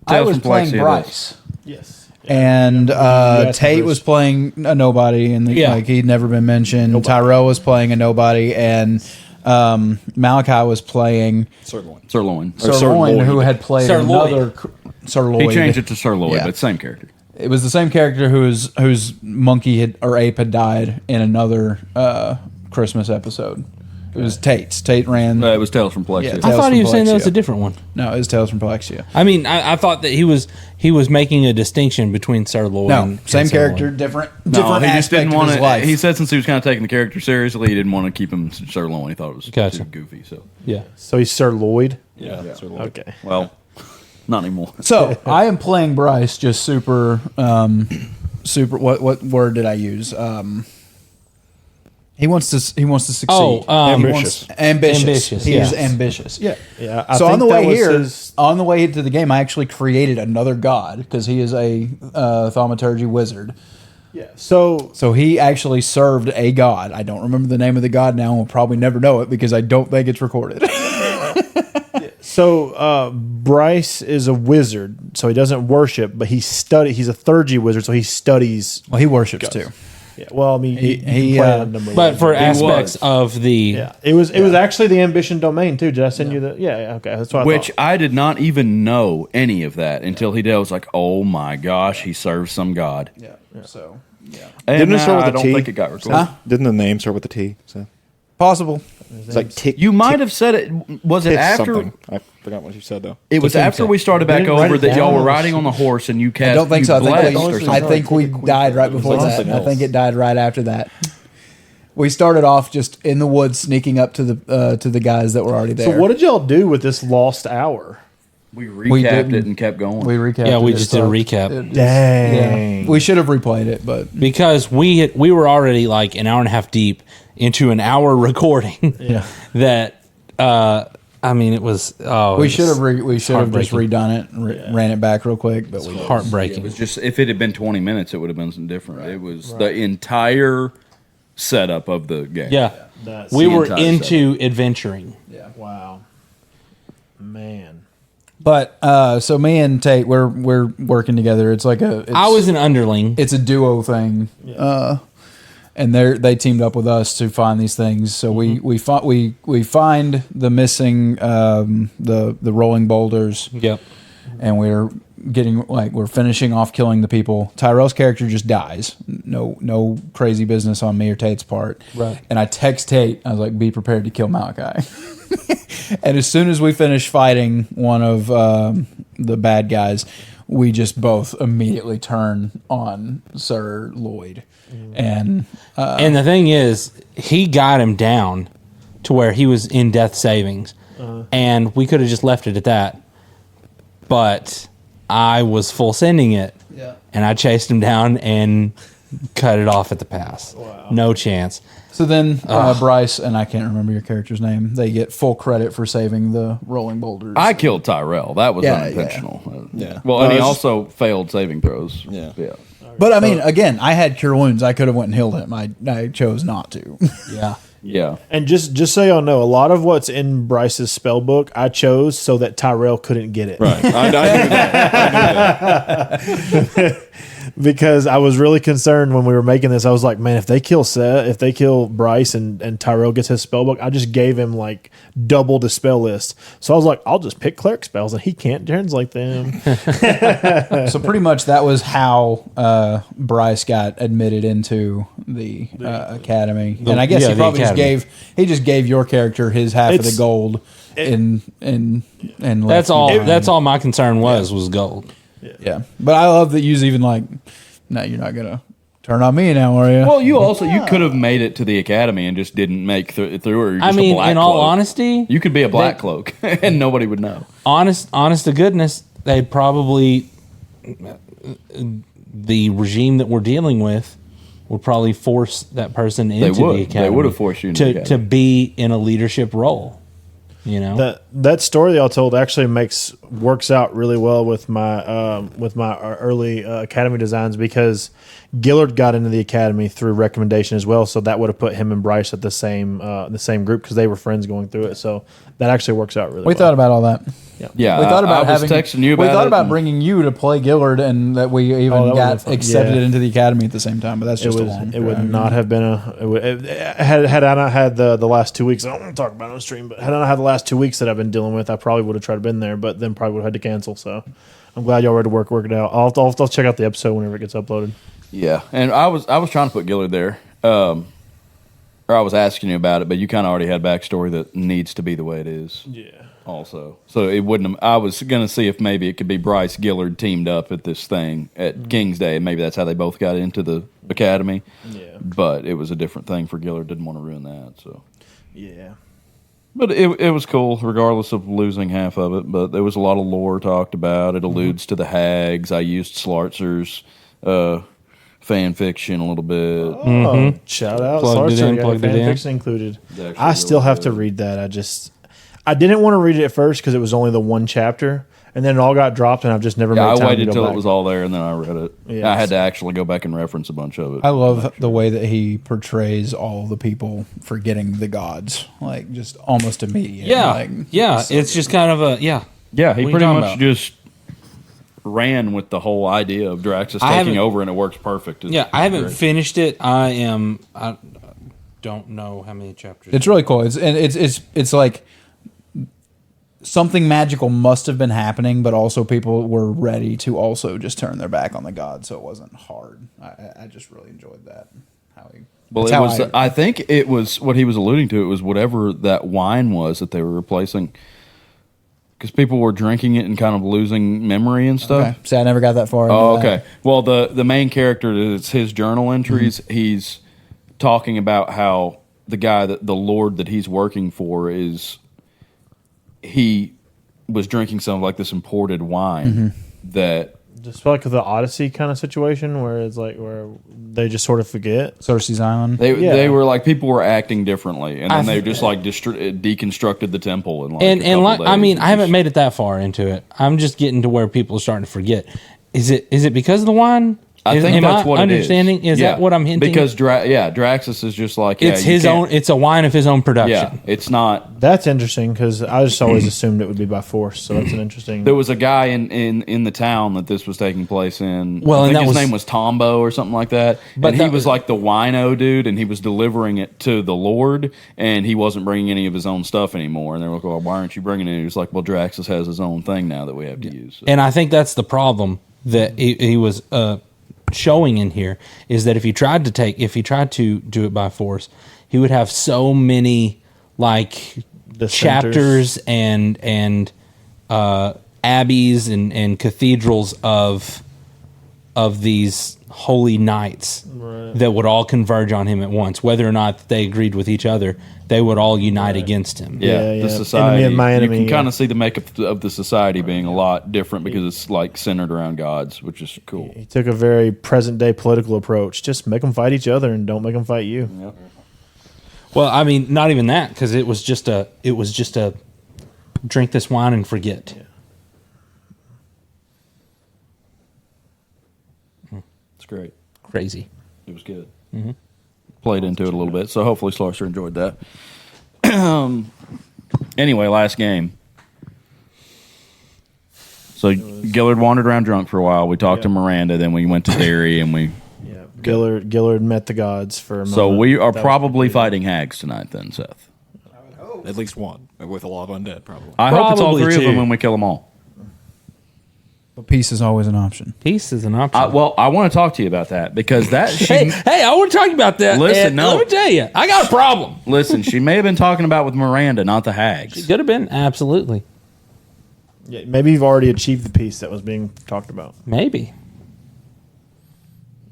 I Tales was from playing Plexi of Bryce, yes, And asked Tate Bruce. was playing a nobody, and like he'd never been mentioned. Tyrell was playing a nobody, and Malachi was playing Sirloin, who had played Sir Lloyd. another Sir Lloyd. He changed it to Sir Lloyd, Yeah. but same character. It was the same character whose monkey or ape had died in another Christmas episode. It was Tate's. Tate ran. It was Tales from Plexia. Yeah, I Tales thought he from was saying that was Plexia. a different one. No, it was Tales from Plexia. I mean, I thought that he was making a distinction between Sir Lloyd No, and same Sir character, Lloyd. different No, he just aspect didn't of want his to. life. He said since he was kind of taking the character seriously, he didn't want to keep him Sirloin. He thought it was Gotcha. too goofy. So Yeah. So he's Sir Lloyd. yeah. Okay. Well, not anymore. So I am playing Bryce, just super. What word did I use? He wants to succeed. Oh, Ambitious. Ambitious. He is yes. ambitious. Yeah. Yeah. I So on think the that way was here, his- on the way to the game, I actually created another god because he is a thaumaturgy wizard. Yeah. So So he actually served a god. I don't remember the name of the god now. We'll probably never know it because I don't think it's recorded. Bryce is a wizard, so he doesn't worship, but he's a Thurgy wizard, so he studies. Well, he worships too. Yeah. Well, I mean, He- he he, play uh, on number But one. for He aspects was. of the yeah, it was actually the ambition domain too. Did I send you the? Yeah. Okay, that's what I Which thought. I did not even know any of that until he did. I was like, oh my gosh, he serves some god. Yeah. So And Didn't it start with I a don't T? think it got recorded. Huh? Didn't the name start with a T? So possible. it's like tick. You might have said it. Was it tick after? something. I forgot what you said though. It was after we started back Didn't write over it that y'all down. were riding on the horse and you cast. I don't think you so. blessed or something. I think we died right before that. something I think else. it died right after that. We started off just in the woods, sneaking up to the guys that were already there. So what did y'all do with this lost hour? We recapped didn't- it and kept going. we recapped? Yeah, we it. just did a recap. Dang. Yeah. We should have replayed it, but because we were already like an hour and a half deep into an hour recording. Yeah. That I mean, it was. Oh, we it should was have just heartbreaking. redone it, and ran it back real quick. But we Heartbreaking. It was just if it had been 20 minutes, it would have been something different. It was the entire setup of the game. Yeah, That's we the were entire into adventuring. Wow. Man. But so me and Tate, we're working together. It's like I was an underling. it's a duo thing. And they teamed up with us to find these things. So we find the missing the rolling boulders, Yep. and we're finishing off killing the people. Tyrell's character just dies. No crazy business on me or Tate's part. Right. And I text Tate. I was like, "Be prepared to kill Malachi." And as soon as we finish fighting one of the bad guys, we just both immediately turn on Sir Lloyd. And And the thing is, he got him down to where he was in death savings, and we could have just left it at that. But I was full sending it, and I chased him down and cut it off at the pass. Wow. No chance. so then Bryce, and I can't remember your character's name, they get full credit for saving the rolling boulders. I killed Tyrell. That was Yeah, unintentional. Yeah. Well, No, and he it's- also failed saving throws. Yeah. Yeah. But I mean, again, I had cure wounds. I could have went and healed him. I chose not to. Yeah. Yeah. And just so y'all know, a lot of what's in Bryce's spell book, I chose so that Tyrell couldn't get it. Right. I knew that. Because I was really concerned when we were making this. I was like, man, if they kill Bryce and Tyrell gets his spell book, I just gave him like double the spell list. So I was like, I'll just pick cleric spells and he can't translate them. So pretty much that was how Bryce got admitted into the academy. And I guess yeah, he the probably academy. just gave your character his half of the It's- gold and That's all. That's all my concern was gold. Yeah, but I love that you's even like, no, you're not gonna turn on me now, are you? Well, you could have made it to the academy and just didn't make through, or you're just I mean, a black in all cloak. honesty, You could be a black cloak and nobody would know. honest to goodness, they'd probably the regime that we're dealing with would probably force that person into would. the academy. They would have forced you into the to academy. be in a leadership role. You know, That story y'all told actually makes works out really well with my early academy designs because Gillard got into the academy through recommendation as well. So that would have put him and Bryce at the same group because they were friends going through it. So that actually works out really well. We thought about all that. Yeah, We thought about I was having. texting you about we thought it about and- bringing you to play Gillard, and that we even that would've got been fun. accepted Yeah. into the academy at the same time. But that's just It would not have been had I not had the last 2 weeks. I don't want to talk about it on stream, but had I not had the last 2 weeks that I've been dealing with, I probably would have tried to been there, but then probably would have had to cancel. So I'm glad y'all were to work it out. I'll check out the episode whenever it gets uploaded. Yeah, and I was trying to put Gillard there, or I was asking you about it, but you kind of already had backstory that needs to be the way it is. Yeah. Also, so it wouldn't. I was gonna see if maybe it could be Bryce Gillard teamed up at this thing at King's Day, and maybe that's how they both got into the academy. Yeah. But it was a different thing for Gillard. Didn't want to ruin that. So. Yeah. But it was cool, regardless of losing half of it. But there was a lot of lore talked about. It alludes to the hags. I used Slartzer's fan fiction a little bit. Oh, shout out! Plugged it in, Sartre, plugged it fan in. fiction included. Actually I still really have to good. read that. I didn't want to read it at first because it was only the one chapter, and then it all got dropped, and I've just never Yeah, made I time waited to go till back. it was all there, and then I read it. Yeah. I had to actually go back and reference a bunch of it. I love the way that he portrays all the people forgetting the gods, like just almost immediate. Yeah, like, yeah. so It's just kind of a Yeah, he What are you pretty talking much about? just ran with the whole idea of Draxus I taking haven't- over, and it works perfect. yeah. I haven't great. finished it. I don't know how many chapters. It's really cool. It's like something magical must have been happening, but also people were ready to also just turn their back on the god, so it wasn't hard. I just really enjoyed that. Well, it was. I think it was what he was alluding to. It was whatever that wine was that they were replacing, because people were drinking it and kind of losing memory and stuff. Okay. See, I never got that far. Oh, into okay. that. Well, the main character, it's his journal entries. He's talking about how the guy that the lord that he's working for he was drinking some like this imported wine that. Just like the Odyssey kind of situation where it's like where they just sort of forget. Cersei's Island. They were like people were acting differently, and then they just like deconstructed the temple and and like I mean, I haven't made. made it that far into it. I'm just getting to where people are starting to forget. Is it because of the wine? I think am that's I what understanding? it is. Is that what I'm hinting? Because Draxus is just like it's you his can't- own. It's a wine of his own production. Yeah, it's not. That's interesting because I just always assumed it would be by force. So that's an interesting. There was a guy in the town that this was taking place in. Well, I and think that his was- name was Tombo or something like that. But And he that- was like the wino dude, and he was delivering it to the Lord, and he wasn't bringing any of his own stuff anymore. And they were like, "Well, why aren't you bringing it?" He was like, "Well, Draxus has his own thing now that we have to use." So. And I think that's the problem that he was showing in here is that if he tried to do it by force, he would have so many like Dissenters. chapters and abbeys and cathedrals of these holy knights that would all converge on him at once, whether or not they agreed with each other. They would all unite against him. Yeah, Yeah, the yeah. society. Enemy of my enemy, you can kind yeah. of see the makeup of the society being a lot different because it's like centered around gods, which is cool. He took a very present day political approach. Just make them fight each other and don't make them fight you. Yep. Well, I mean, not even that, because it was just a drink this wine and forget. It's great. Crazy. It was good. Played into it a little bit, so hopefully Slarcer enjoyed that. Anyway, last game. So Gillard wandered around drunk for a while. We talked to Miranda, then we went to Derry, and we. Yeah, Gillard met the gods for a moment. So we are That was probably pretty fighting hags tonight, then, Seth. At least one with a lot of undead, probably. I hope it's all Probably three of them two. when we kill them all. But peace is always an option. Peace is an option. Well, I want to talk to you about that because that hey, I want to talk about that. Listen, and no. let me tell you, I got a problem. listen, she may have been talking about with Miranda, not the hags. Could have been absolutely, Yeah, maybe you've already achieved the peace that was being talked about. maybe,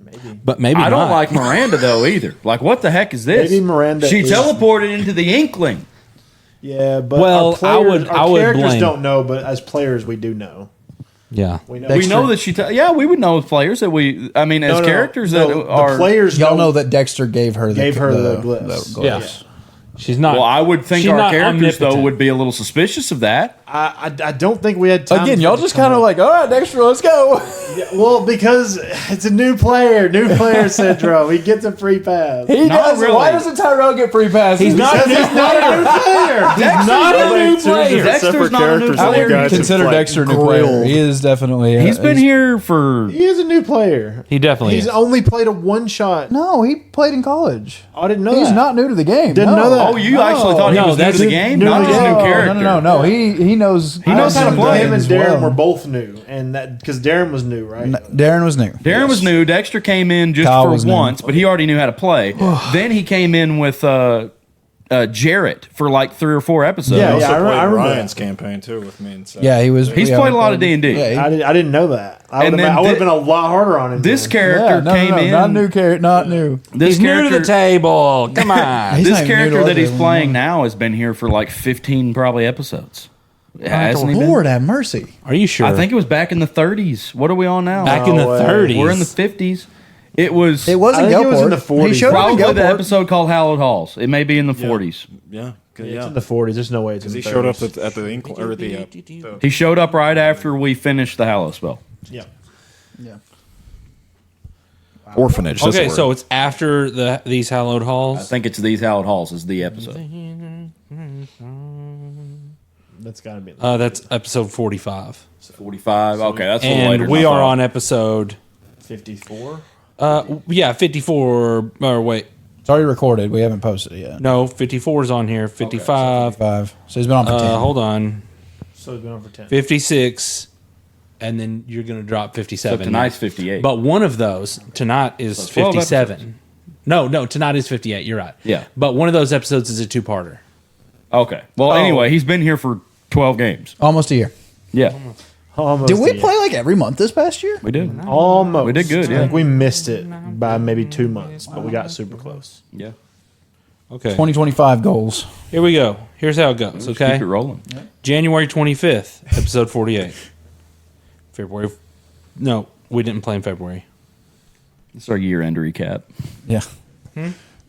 Maybe. but maybe I don't not. like Miranda though either. Like, what the heck is this? Maybe Miranda She is- teleported into the Inkling. Yeah, but Well, our players, I would characters blame- don't know, but as players we do know. Yeah, We know. We know that she. We would know as players that we. I mean, as characters that the are. players Y'all know that Dexter gave her gave her the glyphs. glyphs. Yeah. She's not. Well, I would think she's our not characters, though, omnipotent. would be a little suspicious of that. I don't think we had time. Again, for y'all it to just come kind of up. like, all right, Dexter, let's go. Yeah, well, because it's a new player syndrome. He gets a free pass. He Not does. really. Why doesn't Tyrell get free passes? He's not. Because he's not a new player. He's not a new player. Dexter's not a new I player. wouldn't consider Dexter a new player. He is definitely. He's been here for... He is a new player. He definitely He's is. only played a one shot. No, he played in college. I didn't know He's that. not new to the game. Didn't no. know that. Oh, you actually thought he No, was new to that's the new- game? new Not to his the new game. character. No. He knows. He knows how to play. Him and as Darren well. were both new, and that because Darren was new, right? Darren was new. Darren was new. Dexter came in just Kyle was for new. once, but he already knew how to play. Then he came in with Jarrett for like 3 or 4 episodes. Yeah, Also I played remember Ryan's campaign too with me. And Yeah, he was. He's yeah, played a lot of D&D. Yeah, I didn't know that. I And would then have been a lot harder on him. This then. character came in. Not new character. Not new. This He's new to character, the table. Come on. He's this not even new to character our that he's table playing anymore. now has been here for like 15 probably episodes. Hasn't he been? Lord have mercy. Are you sure? I think it was back in the 30s. What are we on now? back in the No way. 30s. We're in the 50s. It was It wasn't I think it was Gulport. in the 40s. He showed up in probably the Gulport. episode called Hallowed Halls. It may be in the 40s. yeah, It's in the 40s. There's no way it's in because the he showed up 30s. at the Inkling or the He showed up right after we finished the Hallow spell. Yeah. Yeah. orphanage. that's Okay, the so word. it's after these hallowed I halls. think it's These Hallowed Halls is the episode. That's got to be. That's episode 45, 45. Okay, that's a little later. and than we I are thought. on episode 54. 54. Or wait, It's already recorded. We haven't posted it yet. no, 54 is on here. 55. 5. So he's been on for 10. Hold on, So it's been on for 10. 56, and then you're gonna drop 57. So tonight's 58. But one of those tonight is 12 57. No, tonight is 58. You're right. Yeah. But one of those episodes is a 2-parter. Okay. Well, anyway, he's been here for 12 games. Almost a year. Yeah, Almost Did we a year. play like every month this past year? we did. Almost. We did good, I yeah. think we missed it by maybe 2 months, but we got super close. Yeah. Okay. 2025 goals. Here we go. Here's how it goes. Keep Okay. it rolling. January 25th, episode 48. February. No, we didn't play in February. It's our year-end recap. Yeah.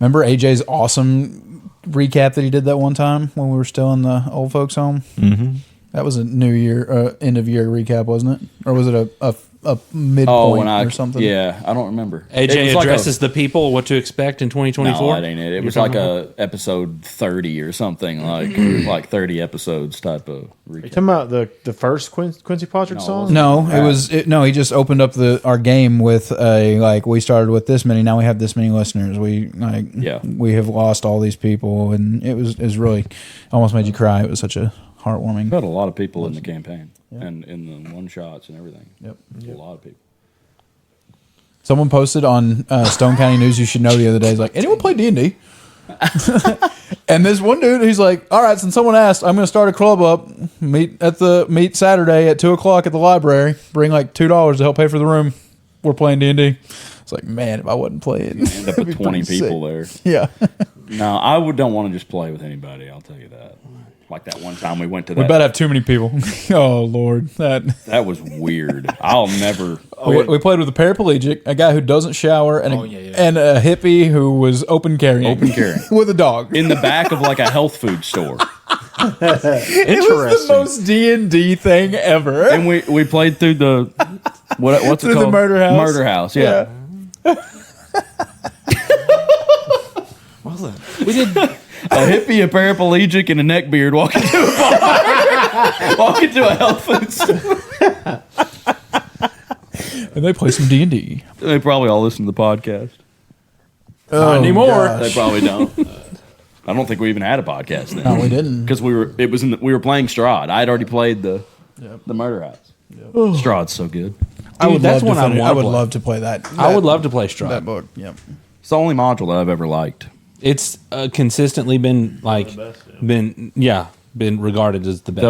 Remember AJ's awesome recap that he did that one time when we were still in the old folks' home? Mm-hmm. That was a New Year, end of year recap, wasn't it? Or was it a midpoint Oh, when I or something? Yeah, I don't remember. AJ It was like addresses the people what to expect in 2024. No, that ain't it. It was like a episode 30 or something, like 30 episodes type of Are you recap. talking about the first Quincy Patrick No, song? No, it was no. He just opened up our game with a like. We started with this many. Now we have this many listeners. We we have lost all these people, and it was really almost made you cry. It was such a heartwarming. We've had a lot of people in the campaign and in the one shots and everything. Yep. A lot of people. Someone posted on Stone County News You Should Know the other day. He's like, anyone play D&D? And this one dude, he's like, all right, since someone asked, I'm going to start a club up. Meet Saturday at 2:00 at the library. Bring like $2 to help pay for the room. We're playing D&D. It's like, man, if I wasn't playing, End up with 20 people there. Yeah. No, don't want to just play with anybody. I'll tell you that. Like that one time we went to We that. better have too many people. Oh Lord, That was weird. I'll never. we played with a paraplegic, a guy who doesn't shower, and and a hippie who was open carrying. Open carrying. With a dog. In the back of like a health food store. It was the most D&D thing ever. And we played through the what's it Through the called? murder house. Murder house, yeah. What was that? We did. A hippie, a paraplegic, and a neckbeard walking to a bar. Walking to a health food store. And they play some D&D. They probably all listen to the podcast. Not anymore. They probably don't. I don't think we even had a podcast then. No, we didn't. Because we were playing Strahd. I had already played the murder house. Strahd's so good. I would that's love one to I wanna would play. love to play that. I would love to play Strahd. that book. Yep. It's the only module that I've ever liked. It's consistently been been regarded as the best.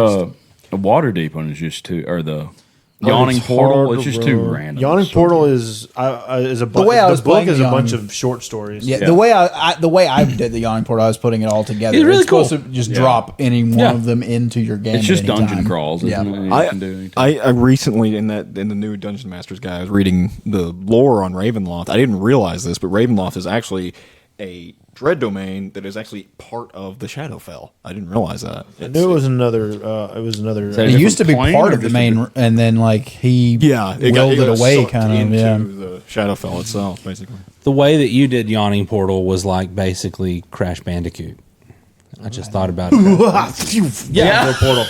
The Waterdeep one is just too, or the Yawning it's Portal. hard It's to just too run. random. Yawning Portal is a bunch. way I was the book playing is a bunch Yawning- of short stories. Yeah, Yeah. the way I did the Yawning Portal, I was putting it all together. It's really supposed cool. to just drop any one of them into your game. It's at just any dungeon time. crawls. Isn't it? You can do anything. I recently in the new Dungeon Masters guy, I was reading the lore on Ravenloft. I didn't realize this, but Ravenloft is actually a Dread domain that is actually part of the Shadowfell. I didn't realize that. I knew it was another. It used to be plane part or of the just main, and then like he willed it away, sucked kind of. into Yeah. the Shadowfell itself, basically. The way that you did Yawning Portal was like basically Crash Bandicoot. I just thought about it. Yeah, portal.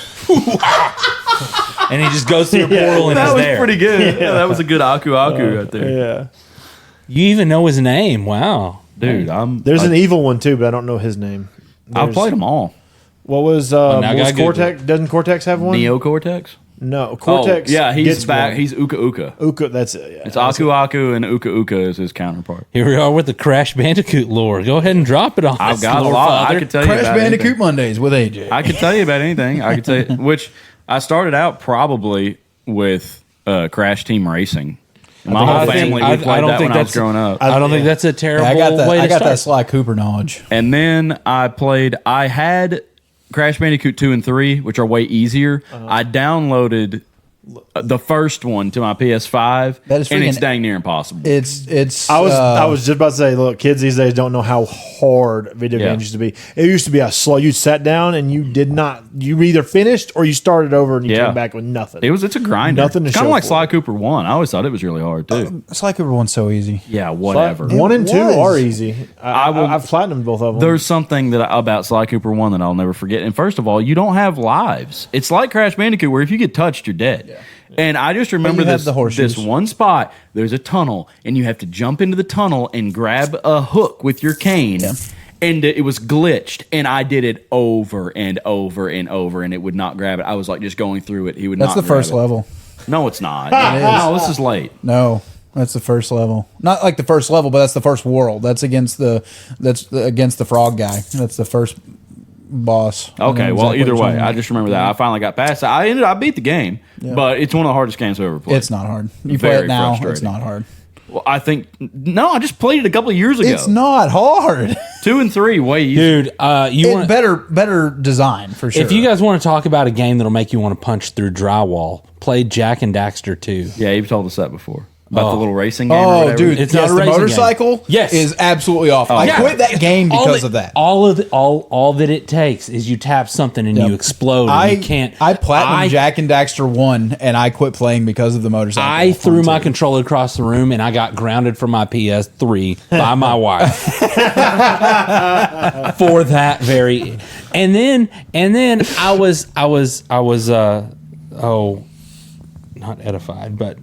And he just goes through a portal and That he's was there. pretty good. Yeah, that was a good Aku right there. Yeah. You even know his name. Wow. Dude, There's an evil one too, but I don't know his name. I played them all. What was now I was gotta Google Cortex? Doesn't Cortex have one? Neo Cortex? No, Cortex. yeah, he's gets back. one. He's Uka Uka. Uka. That's it. Yeah, It's Aku and Uka Uka is his counterpart. Here we are with the Crash Bandicoot lore. Go ahead and drop it on I've us, got a lore lot. father. I could tell you Crash about Bandicoot anything. Mondays with AJ. I could tell you about anything. I could tell you, which I started out probably with Crash Team Racing. My whole I think- family I- we I played don't that think when I was that's- growing up. I don't think that's a terrible I got that. way to I got start. that Sly Cooper knowledge. And then I had Crash Bandicoot 2 and 3, which are way easier. I downloaded the first one to my PS5, That is and it's freaking- dang near impossible. It's. I was just about to say, look, kids these days don't know how hard video Yeah. games used to be. It used to be a slow. You sat down and you did not. You either finished or you started over and you Yeah. came back with nothing. It's a grinder. Nothing to Kind show of like for Sly it. Cooper 1. I always thought it was really hard too. Sly Cooper one's so easy. Yeah, whatever. One and two was. are easy. will- I've platinumed both of them. There's something about Sly Cooper 1 that I'll never forget. And first of all, you don't have lives. It's like Crash Bandicoot where if you get touched, you're dead. And I just remember you have this, the horseshoes. this one spot, there's a tunnel, and you have to jump into the tunnel and grab a hook with your cane. Yeah. And it was glitched, and I did it over and over and over, and it would not grab it. I was like just going through it. He would That's not the first grab it. level. No, it's not. It is. No, this is late. No, that's the first level. Not like the first level, but that's the first world. That's against the frog guy. That's the first boss. I Okay, know well, exactly either what way, you're I talking just remember that. I finally got past it. I beat the game, but it's one of the hardest games I've ever played. It's not hard. You play Very it now, frustrating. it's not hard. Well, I think no. I just played it a couple of years ago. It's not hard. 2 and 3 way easier. Dude, you want better design for sure. if you guys want to talk about a game that'll make you want to punch through drywall, play Jack and Daxter 2. Yeah, you've told us that before about the little racing game. or Oh, whatever. dude, It's yes, not a the racing game. motorcycle Yes. is absolutely awful. I yeah. quit that game because of that. All that it takes is you tap something and Yep. you explode. And you can't. I platinum I- Jack and Daxter 1 and I quit playing because of the motorcycle. I threw my Fun, too. controller across the room and I got grounded from my PS3 by my wife for that very. And then I was not edified, but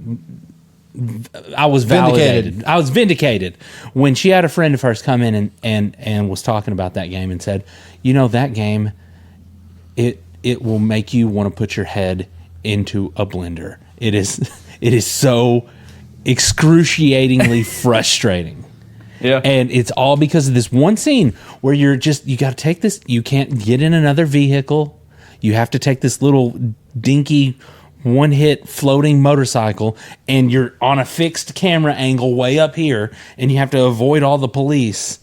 I was validated. Vindicated. I was vindicated when she had a friend of hers come in and was talking about that game and said, you know, that game, it will make you want to put your head into a blender. It is so excruciatingly frustrating. Yeah. And it's all because of this one scene where you got to take this, you can't get in another vehicle. You have to take this little dinky one-hit floating motorcycle, and you're on a fixed camera angle way up here, and you have to avoid all the police.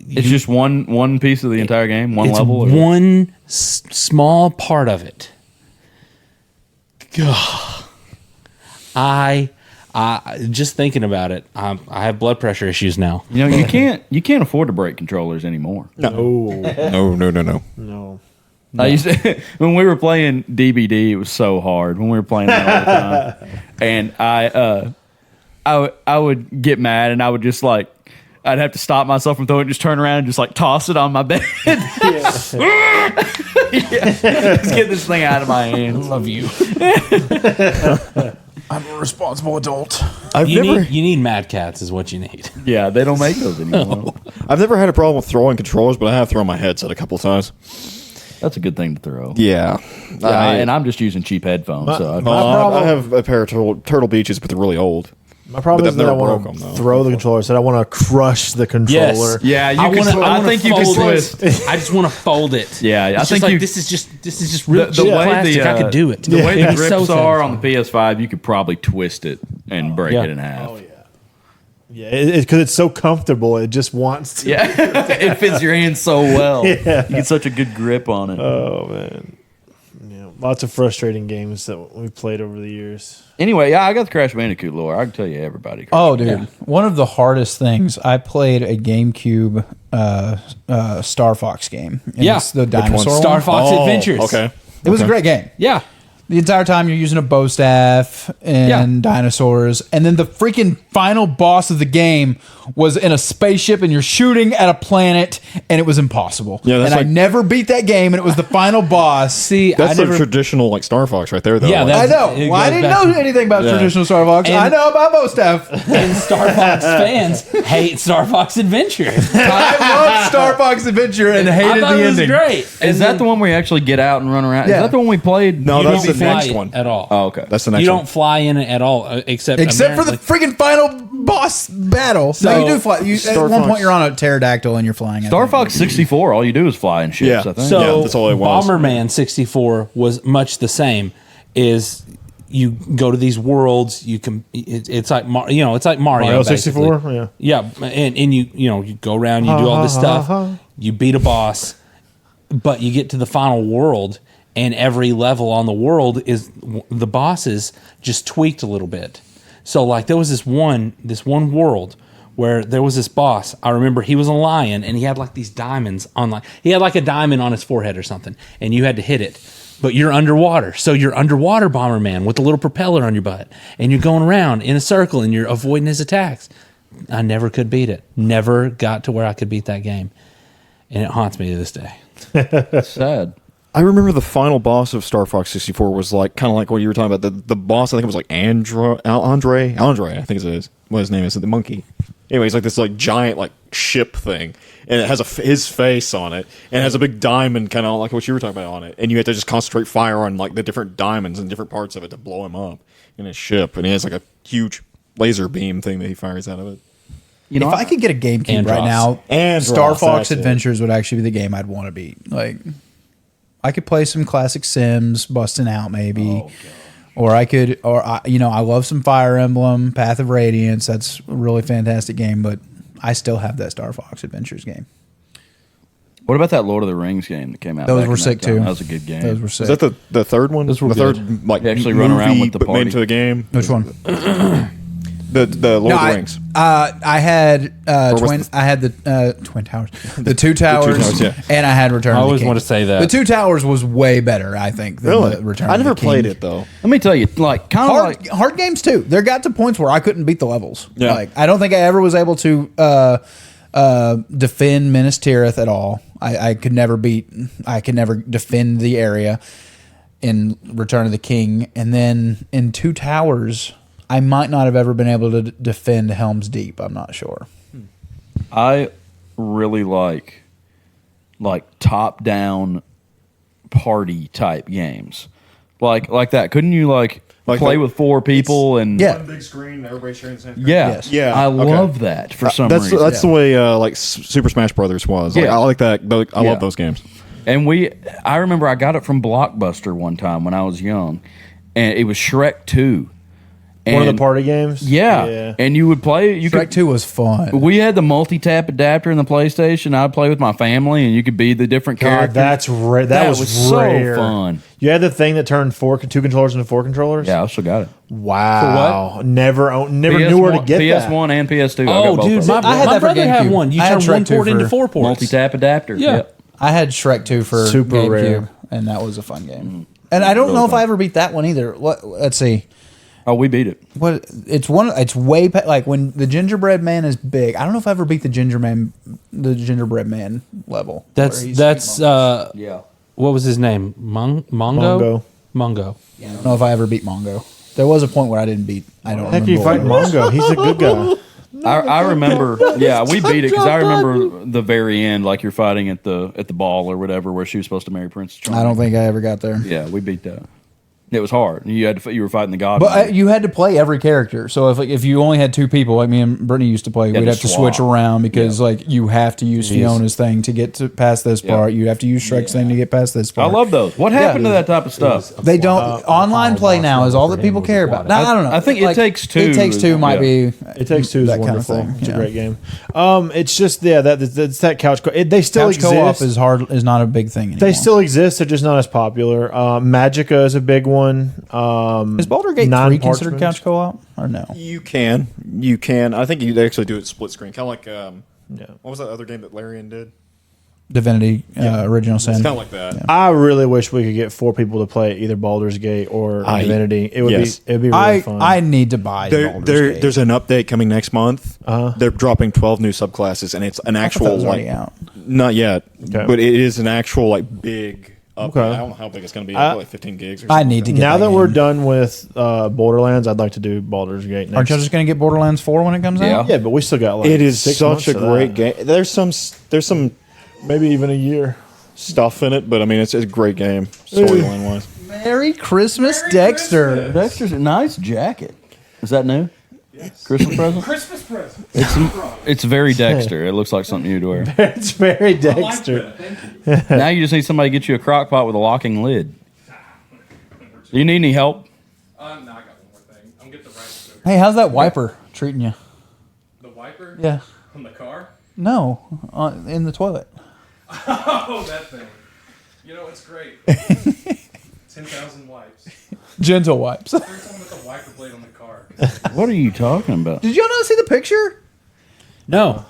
It's just one piece of the entire game, one It's level. or- one small part of it. God. I just thinking about it, I have blood pressure issues now. You know, you can't afford to break controllers anymore. No. I used to, when we were playing DBD, it was so hard when we were playing that all the time. And I would get mad, and I would just like, I'd have to stop myself from throwing it, just turn around and just like toss it on my bed. Just get this thing out of my hands. Love you. I'm a responsible adult. You need Mad Cats is what you need. Yeah, they don't make those anymore. I've never had a problem with throwing controllers, but I have thrown my headset a couple of times. That's a good thing to throw. Yeah. And I'm just using cheap headphones. So I have a pair of Turtle Beaches, but they're really old. My problem But is they've that I never want broke to 'em, though. throw the controller. So I want to crush the controller. yeah, you I can. I think you can twist. I just want to fold it. Yeah, I It's think just like you- this is just real The cheap way plastic. I could do it. The way the It'd be grips so are satisfying. on the PS5, you could probably twist it and break Yeah. it in half. Oh yeah. Yeah, because it's so comfortable. It just wants to. Yeah, it fits your hand so well. Yeah. You get such a good grip on it. Oh man. Yeah. Lots of frustrating games that we played over the years. Anyway, yeah, I got the Crash Bandicoot lore. I can tell you everybody. Oh, dude. One of the hardest things, I played a GameCube Star Fox game. And it's the dinosaur one. Star Fox Adventures. Okay. It was a great game. Yeah. The entire time you're using a bow staff and dinosaurs. And then the freaking final boss of the game was in a spaceship and you're shooting at a planet and it was impossible. Yeah, that's and I never beat that game and it was the final boss. See, That's I never. the traditional like Star Fox right there, though. Yeah, Like, I know. It Well, I goes didn't back know to- anything about Yeah. traditional Star Fox. And- I know about bow staff. And Star Fox fans hate Star Fox Adventure. I loved Star Fox Adventure and I hated thought the it was ending. great. Is that the one where you actually get out and run around? Yeah. Is that the one we played? No, You that's don't the fly next it one. at all. Oh, okay. That's the next You one. don't fly in it at all, except Except for the apparently- freaking final boss battle. No, you do fly. You, at Star one Fox. point, you're on a pterodactyl and you're flying. I Star think. Fox 64. All you do is fly in ships. Yeah. I think. So Yeah, that's all it was. Bomberman 64 was much the same. Is you go to these worlds, you can. It's like it's like Mario. Mario basically. 64? Yeah. Yeah, and you go around, you do all this stuff, you beat a boss, but you get to the final world, and every level on the world is the bosses just tweaked a little bit. So like there was this one world where there was this boss. I remember he was a lion and he had like these diamonds on he had like a diamond on his forehead or something, and you had to hit it. But you're underwater, so you're underwater Bomberman with a little propeller on your butt, and you're going around in a circle and you're avoiding his attacks. I never could beat it. Never got to where I could beat that game, and it haunts me to this day. That's sad. I remember the final boss of Star Fox 64 was like kind of like what you were talking about. The boss, I think it was like Andre, I think it is. What his name is, the monkey. Anyway, he's like this like giant like ship thing, and it has his face on it, and it has a big diamond kind of like what you were talking about on it, and you have to just concentrate fire on like the different diamonds and different parts of it to blow him up in his ship, and he has like a huge laser beam thing that he fires out of it. You know, if I could get a GameCube right now, Andros, Star Fox that's it. Adventures would actually be the game I'd want to beat. Like, I could play some classic Sims, busting out maybe, or I could, I love some Fire Emblem, Path of Radiance. That's a really fantastic game, but I still have that Star Fox Adventures game. What about that Lord of the Rings game that came out? Those back were in sick that time? too. That was a good game. Those were sick. Is that the third one? Those were the good. third like You actually run around movie, with the but made party. into a game. Which one? The Lord of the Rings. I had was I had the Twin Towers, the Two Towers, Towers, yeah. and I had Return. I of the always King. want to say that. The Two Towers was way better, I think, than the Return. I of never the King. played it though. Let me tell you, like kind of like Hard games too. There got to points where I couldn't beat the levels. Yeah. Like I don't think I ever was able to defend Minas Tirith at all. I could never defend the area in Return of the King, and then in Two Towers, I might not have ever been able to defend Helm's Deep. I'm not sure. I really like top down party type games, like that. Couldn't you like play with four people and Yeah. One big screen, everybody sharing the same. yeah, Yes. Yeah, I okay. love that for some That's reason. the way like Super Smash Brothers was. Like, Yeah. I like that. I Yeah. love those games. And I remember I got it from Blockbuster one time when I was young, and it was Shrek 2. One of And- the party games? Yeah. And you would play. You Shrek could, 2 was fun. We had the multi-tap adapter in the PlayStation. I'd play with my family, and you could be the different God, characters. that's rare. That was rare. so fun. You had the thing that turned two controllers into four controllers? Yeah, I still got it. Wow. Never knew where to get that. PS1 and PS2. I got Oh, both dude, of them. I had my that for brother had GameCube. one. You I had turn one Shrek 2 port into for four ports. multi-tap adapter. Yeah. Yep. I had Shrek 2 for Super GameCube, rare. and that was a fun game. And I don't know if I ever beat that one either. Let's see. Oh, we beat it. What it's one? It's way like when the gingerbread man is big. I don't know if I ever beat the gingerbread man level. where he's Yeah. What was his name? Mongo. Mongo. I don't know if I ever beat Mongo. There was a point where I didn't beat. I don't Heck, remember. you fight what it was. Mongo. He's a good guy. I remember. Yeah, we beat it because I remember the very end, like you're fighting at the ball or whatever, where she was supposed to marry Prince Charming. I don't think I ever got there. Yeah, we beat that. It was hard. You were fighting the god. But you had to play every character. So if you only had two people, like me and Brittany used to play, we'd have to switch around because like you have to use Fiona's thing to get to past this part. You have to use Shrek's thing to get past this part. I love those. What happened to that type of stuff? They don't. Online play now is all that people care about. No, I don't know. I think It Takes Two. It Takes Two might be. It Takes Two is that wonderful. kind of thing. It's a great game. It's just that's that couch. They still Couch exist. co-op is not a big thing anymore. They still exist. They're just not as popular. Magica is a big one. Is Baldur's Gate 3 considered couch co-op or no? You can. I think you actually do it split screen, kind of like what was that other game that Larian did? Divinity Original Sin. It's kind of like that. Yeah. I really wish we could get 4 people to play either Baldur's Gate or Divinity. It would be really fun. I need to buy Baldur's Gate. There's an update coming next month. They're dropping 12 new subclasses, and it's an actual out. Not yet, Okay. but it is an actual big. Okay. I don't know how big it's going to be. Like 15 gigs. Or something I need to get now that game. we're done with Borderlands, I'd like to do Baldur's Gate next. Aren't you just going to get Borderlands 4 when it comes out? Yeah, but we still got like It is 6 such months a of great that. game. There's some Maybe even a year. stuff in it, but I mean it's a great game storyline wise. Merry Christmas, Dexter. Dexter's a nice jacket. Is that new? Yes. Christmas present? Christmas present. It's very Dexter. It looks like something you'd wear. It's very Dexter. Now you just need somebody to get you a crock pot with a locking lid. Do you need any help? No, I got one more thing. I'm getting the rice cooker. Hey, how's that wiper treating you? The wiper? Yeah. On the car? No, in the toilet. Oh, that thing. You know, it's great. 10,000 wipes. Gentle wipes. There's someone with a wiper blade on the car. What are you talking about? Did y'all not see the picture? No.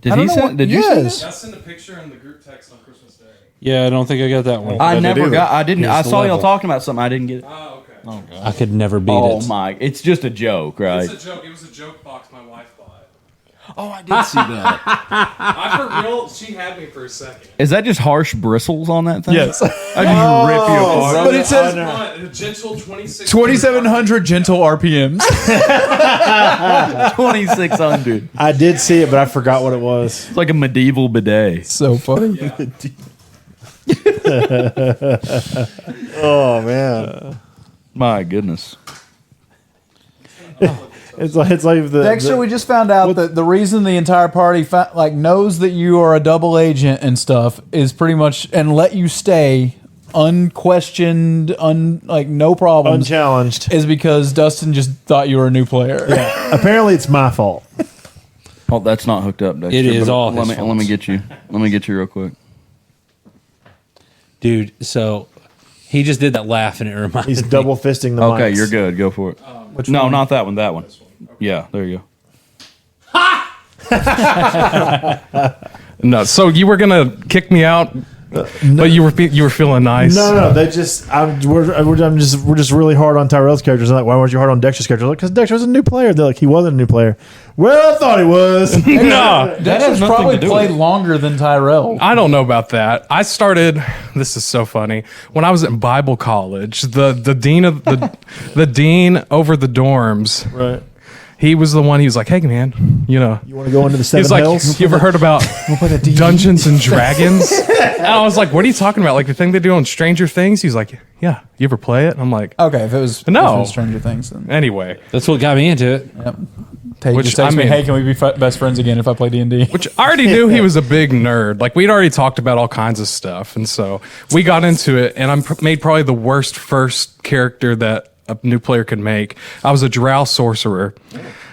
Did he send? Did you send Yes. it? I sent a picture in the group text on Christmas Day. Yeah, I don't think I got that one. I never got. I didn't. Here's I the saw y'all level. talking about something. I didn't get it. Oh, okay. Oh god. I could never beat Oh it. my! It's just a joke, right? It's a joke. It was a joke box my wife bought. Oh, I did see that. I for real, she had me for a second. Is that just harsh bristles on that thing? Yes. I just rip you apart. But it says A gentle 26. 2,700 gentle RPMs. 2,600. I did see it, but I forgot what it was. It's like a medieval bidet. So funny. Oh man. My goodness. It's like the Dexter, we just found out that the reason the entire party knows that you are a double agent and stuff is pretty much and let you stay unquestioned, no problems, unchallenged, is because Dustin just thought you were a new player. Yeah. Apparently, it's my fault. Oh, that's not hooked up, Dexter. It is but all let his me let me get you. Let me get you real quick. Dude, so he just did that laugh and it reminded He's me. double fisting the Okay, mics. you're good. Go for it. No, one? not that one. That one. Yeah, there you No, so you were gonna kick me out, but you were feeling nice. No. They just we're just really hard on Tyrell's characters. I'm like, why weren't you hard on Dexter's character? Because Dexter was a new player. They're like, he wasn't a new player. Well, I thought he was. No, Dexter's nothing probably to do played with it. longer than Tyrell. I don't know about that. I started. This is so funny. When I was in Bible college, the dean of the dean over the dorms. Right. He was the one. He was like, "Hey, man, you know." You want to go into the He's seven like, hills? "You ever heard about Dungeons and Dragons?" And I was like, "What are you talking about? Like the thing they do on Stranger Things?" He's like, "Yeah, you ever play it?" I'm like, Okay, if it was Stranger Things, then Anyway, That's what got me into it. yep. Tay Which, just texts I me, mean- hey, can we be best friends again if I play D&D? which I already knew he was a big nerd. Like we'd already talked about all kinds of stuff, and so we got into it. And I made probably the worst first character that a new player could make. I was a drow sorcerer,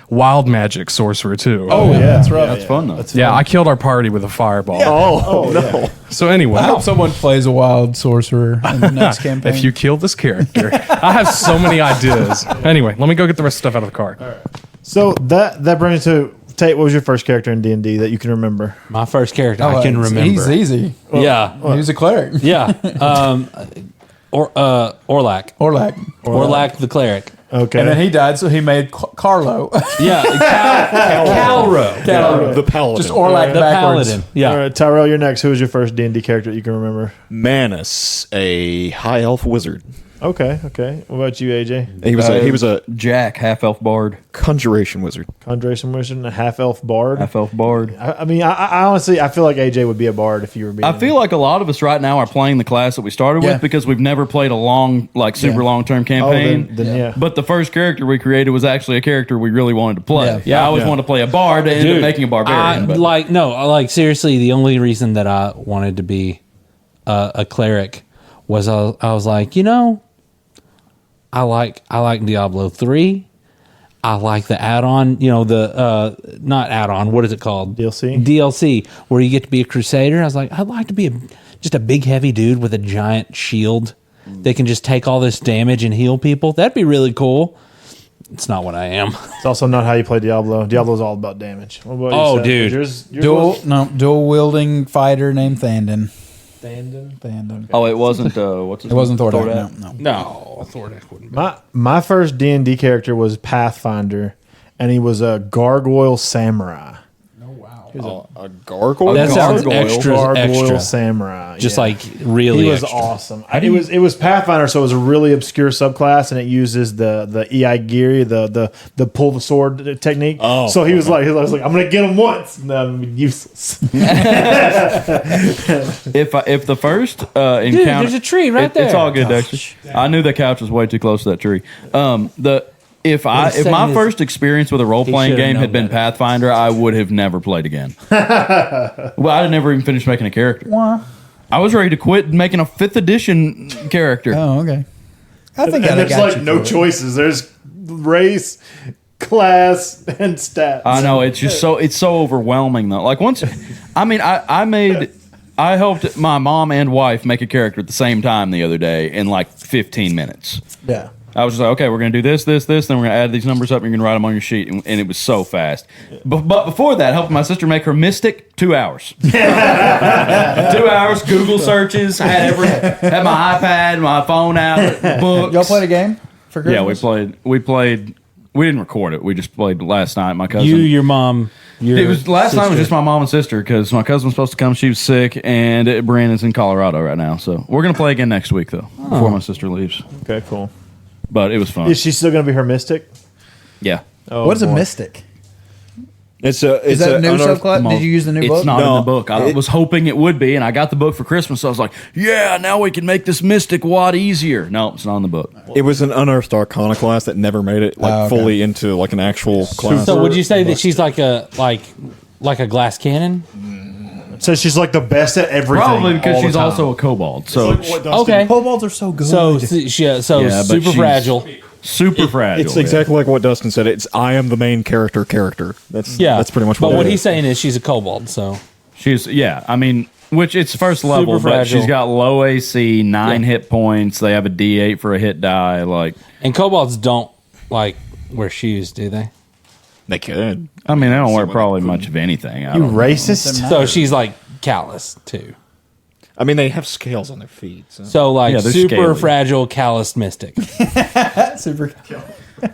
wild magic sorcerer too. Oh yeah, that's right. That's fun though. yeah, I killed our party with a fireball. Oh no. So anyway, I hope someone plays a wild sorcerer in the next campaign. if you kill this character, I have so many ideas. Anyway, let me go get the rest of the stuff out of the car. So that brings to Tate. What was your first character in D&D that you can remember? My first character, Oh, I can it's- remember. He's easy. Yeah, He was a cleric. yeah. Orlac. Orlac the cleric. Okay. And then he died, so he made Carlo. Yeah, Calro. The paladin. Just Orlac The backwards. paladin. Yeah. All right, Tyrell, you're next. Who was your first D&D character that you can remember? Manus, a high elf wizard. Okay. What about you, AJ? He was a Jack, half elf bard. conjuration wizard. Conjuration wizard and a half elf bard. Half elf bard. I mean, I honestly, I feel like AJ would be a bard if you were being. I feel like a lot of us right now are playing the class that we started Yeah. with because we've never played a long, like super Yeah. long term campaign. then yeah. But the first character we created was actually a character we really wanted to play. Yeah. I always wanted to play a bard and ended up making a barbarian. but Seriously, the only reason that I wanted to be a cleric was I was like, I like Diablo 3. I like the add-on, not add-on, what is it called? DLC, where you get to be a crusader. I was like, I'd like to be just a big heavy dude with a giant shield that can just take all this damage and heal people. That'd be really cool. It's not what I am. It's also not how you play Diablo. Diablo's all about damage. What about you, Seth? Dude. Yours Dual wielding fighter named Thandon. Thandon. oh, it wasn't. What's his It wasn't name? Thordak. No. No, Thordak wouldn't be. My first D&D character was Pathfinder, and he was a gargoyle samurai. A gargoyle. That sounds Gargoyle extra. samurai. Just yeah. like really He was extra. awesome. It was Pathfinder, so it was a really obscure subclass, and it uses the Iaigiri, the pull the sword technique. Oh, so he was like, I'm gonna get him once, and then I'm useless. If the first encounter, there's a tree right It's there. all good, Dexter. I knew the couch was way too close to that tree. If my saying is- first experience with a role playing should've game known had been better. Pathfinder, I would have never played again. Well, I'd never even finished making a character. Why? I was ready to quit making a 5th edition character. Oh, okay. I think And I there's got like you no for it. choices. There's race, class, and stats. I know it's just it's so overwhelming though. Like once, I helped my mom and wife make a character at the same time the other day in like 15 minutes. Yeah. I was just like, okay, we're going to do this, then we're going to add these numbers up, and you're going to write them on your sheet. And it was so fast. But before that, helping my sister make her Mystic, 2 hours. 2 hours, Google searches. I had my iPad, my phone out, books. Y'all played a game for Christmas? Yeah, we played. We didn't record it. We just played last night. My cousin. Your mom. It was last night was just my mom and sister because my cousin was supposed to come. She was sick, and Brandon's in Colorado right now. So we're going to play again next week, though, before my sister leaves. Okay, cool. But it was fun. Is she still gonna be her mystic? Yeah. Oh, What is a boy. mystic? Is that a new subclass? Did you use the new It's book? not in No. the book. I was hoping it would be, and I got the book for Christmas. So I was like, "Yeah, now we can make this mystic a lot easier." No, it's not in the book. It was an unearthed arcana class that never made it okay. fully into like an actual class. So would you say that she's like a glass cannon? So she's like the best at everything. Probably because all the she's time. also a kobold. So Okay. Kobolds are so good. So but super she's fragile. super fragile. It's exactly like what Dustin said. It's I am the main character. That's pretty much what. But what it he's is. saying is she's a kobold. So She's I mean, which it's first level, but fragile. she's got low AC, 9 hit points. They have a D8 for a hit die. Like, and kobolds don't like wear shoes, do they? They could. I mean, they don't wear probably much of anything. I You don't know. racist? So she's like callous too. I mean, they have scales on their feet. So. So like Yeah, they're super scaly. fragile, calloused mystic. super.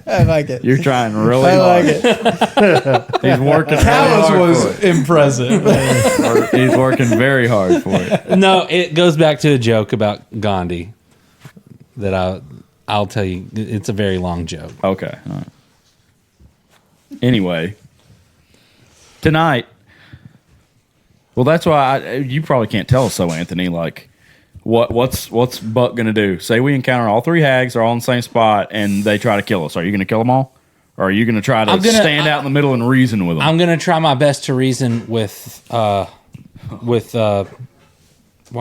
I like it. You're trying really I hard. like it. He's working really Callus hard was for impressive. it. He's working very hard for it. No, it goes back to a joke about Gandhi that I'll tell you. It's a very long joke. Okay. All right. Anyway, tonight. Well, that's why you probably can't tell us so, Anthony. Like, what's Buck gonna do? Say we encounter all 3 hags, they're all in the same spot, and they try to kill us. Are you gonna kill them all, or are you gonna try to stand out in the middle and reason with them? I'm gonna try my best to reason with why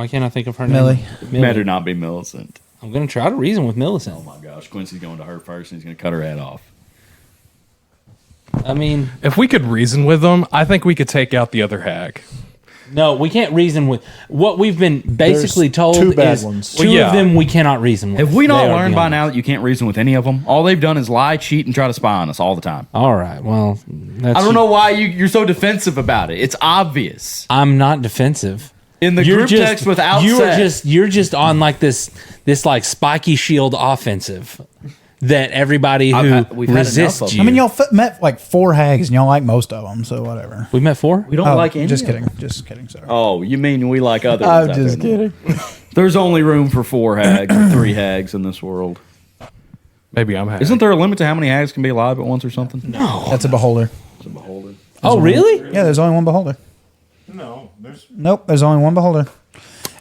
can't I think of her Millie. name? Better not be Millicent. I'm gonna try to reason with Millicent. Oh my gosh, Quincy's going to her first, and he's gonna cut her head off. I mean, If we could reason with them, I think we could take out the other hag. no, we can't reason with what we've been basically There's told. 2 bad is ones. two Well, yeah. of them we cannot reason with. Have we They not are learned by beyond- now that you can't reason with any of them? All they've done is lie, cheat, and try to spy on us all the time. All right. Well, that's I don't know why you're so defensive about it. It's obvious. I'm not defensive. In the group text without you're just on like this like spiky shield offensive that everybody who we've had enough resists of you. I mean, y'all met like 4 hags, and y'all like most of them, so whatever. we met 4. We don't Oh, like any just of kidding. them. Just kidding. Sorry. Oh, you mean we like other I'm ones out just there? kidding. There's only room for 4 hags or 3 hags in this world. Maybe I'm happy. Isn't there a limit to how many hags can be alive at once or something? No. That's a beholder. It's a beholder. Oh, really? Yeah, there's only one beholder. No, there's Nope, there's only one beholder.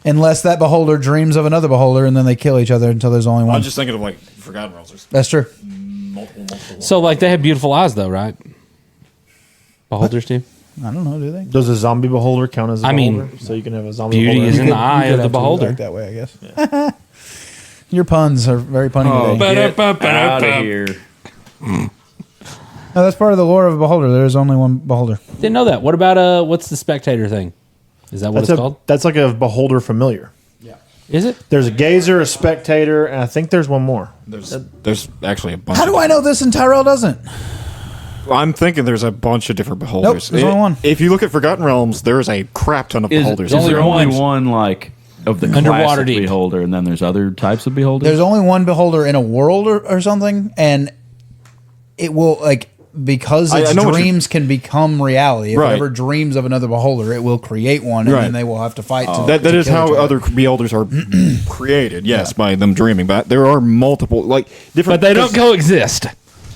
Unless that beholder dreams of another beholder and then they kill each other until there's only one. I'm just thinking of like Forgotten Realms. There's That's true. multiple. So, like, they have beautiful eyes, though, right? Beholders do. I don't know, do they? Does a zombie beholder count as a I mean, beholder? So you can have a zombie beauty beholder. is in You the could- eye you could of the have to beholder. like that way, I guess. Your puns are very punny Oh, today. get out of here. No, that's part of the lore of a beholder. There is only one beholder. Didn't know that. What about what's the spectator thing? Is that what That's it's called? That's like a beholder familiar. Is it? There's a gazer, a spectator, and I think there's one more. There's actually a bunch. How do I know this and Tyrell doesn't? I'm thinking there's a bunch of different beholders. there's only one. If you look at Forgotten Realms, there's a crap ton of beholders. Is there only only one like of the Underwater classic deep. beholder, and then there's other types of beholders? There's only one beholder in a world or something, and it will like because its I know what dreams can become reality. If Right. it ever dreams of another beholder, it will create one, and Right. then they will have to fight. To, That to is kill how each other. other beholders are created. Yes, by them dreaming. But there are multiple like different. But they don't coexist.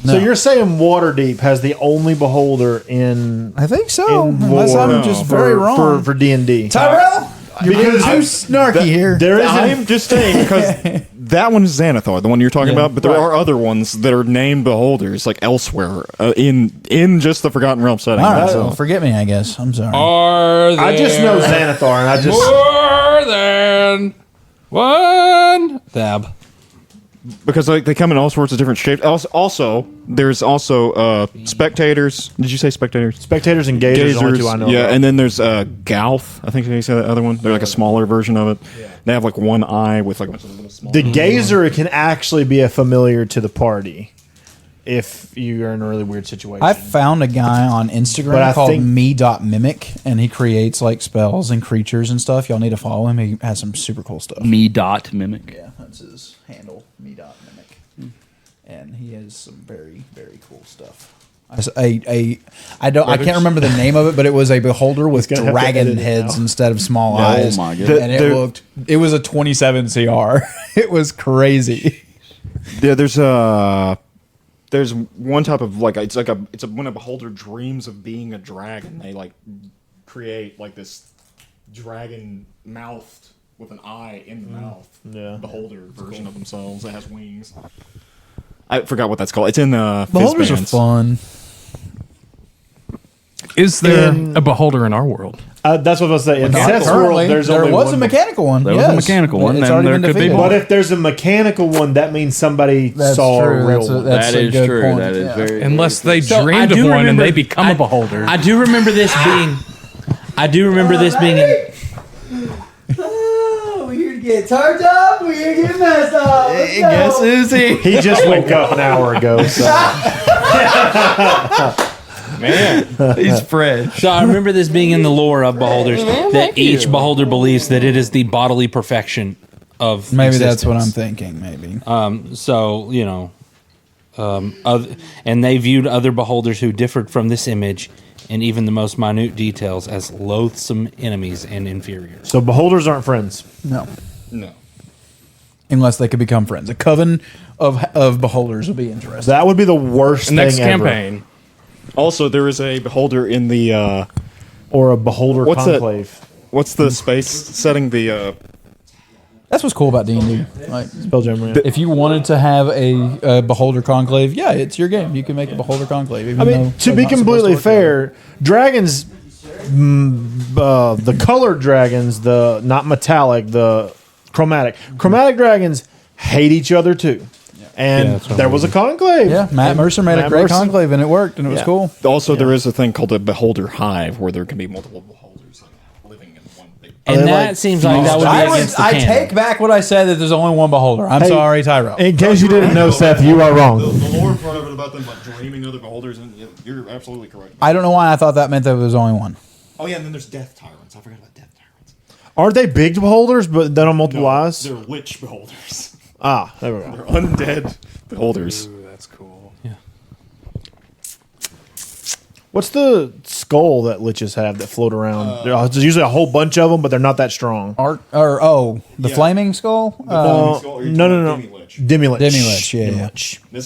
So you're saying Waterdeep has the only beholder in I think so. in Unless lore I'm just very wrong. for D&D. Tyrell, you're being too snarky here. There is I'm just saying because that one is Xanathar, the one you're talking about. But there are other ones that are named beholders like elsewhere in just the Forgotten Realm setting. All right, So- well, forget me. I guess I'm sorry. I just know Xanathar, and I just More than one dab. because like they come in all sorts of different shapes. Also, there's also spectators. Did you say spectators? spectators and gazers. are the only two I know. yeah, about. and then there's Gouth. I think you said that other one. They're like a smaller version of it. They have like one eye with like a bunch of little small. the gazer can actually be a familiar to the party if you are in a really weird situation. I found a guy on But Instagram I called think- me.mimic, and he creates like spells and creatures and stuff. Y'all need to follow him. He has some super cool stuff. Me.mimic. Yeah, that's his handle, me.mimic. And he has some very, very cool stuff. I can't remember the name of it, but it was a beholder with gonna have to dragon edit it heads now. instead of small Oh eyes. my goodness. And it was a 27 CR. It was crazy. Yeah, there's one type of like it's when a beholder dreams of being a dragon. They like create like this dragon mouthed with an eye in the mouth. Yeah. Beholder version of themselves that has wings. I forgot what that's called. It's in Beholders are Fizbands. fun. Is there a beholder in our world? That's what I was saying. In Seth's Currently, world, there's there only was one a mechanical one. There was a yes. mechanical one, It's then already there been could be defeated. more. But if there's a mechanical one, that means somebody That's saw true. a real That's a- one. that's That is good true. point. That is Yeah. very. Unless they So I dreamed of do one and remember- they become a beholder. I do remember this being. I do remember this being. We're here to get turned up. We're here to get messed up. Guess who's he? He just woke up an hour ago. So. He's fresh. So I remember this being in the lore of beholders that each beholder believes that it is the bodily perfection of. Maybe that's what I'm existence. thinking. Maybe. So and they viewed other beholders who differed from this image in even the most minute details as loathsome enemies and inferiors. So beholders aren't friends. No. No. Unless they could become friends. A coven of beholders would be interesting. That would be the worst Next thing ever. campaign. Also, there is a beholder in the Or a beholder What's that? conclave. what's the space setting? The That's what's cool about D&D. Like, Spelljammer. if you wanted to have a beholder conclave, yeah, it's your game. You can make a beholder conclave. Even I mean, though to they're be not supposed completely work fair, dragons, the colored dragons, the not metallic, the chromatic dragons hate each other too. And that's what there I was a conclave. together. Yeah, Matt And Mercer made a Matt great Mercer- conclave, and it worked, and it was Yeah. cool. also there is a thing called a beholder hive where there can be multiple beholders living in one big. And they that like seems like that would be against the I canon. take back what I said that there's only one beholder. I'm Hey, sorry, Tyrell. In case you didn't know, Seth, you are wrong. The lore part of it about them like dreaming other beholders, and you're absolutely correct. I don't know why I thought that meant that there was only one. Oh yeah, and then there's death tyrants. I forgot about death tyrants. Aren't they big beholders, but then on multiple eyes? They're lich beholders. Ah, there we go. They're undead beholders. Ooh, that's cool. What's the skull that liches have that float around? There's usually a whole bunch of them, but they're not that strong. The flaming skull. No. Demi-lich. Demi-lich, yeah.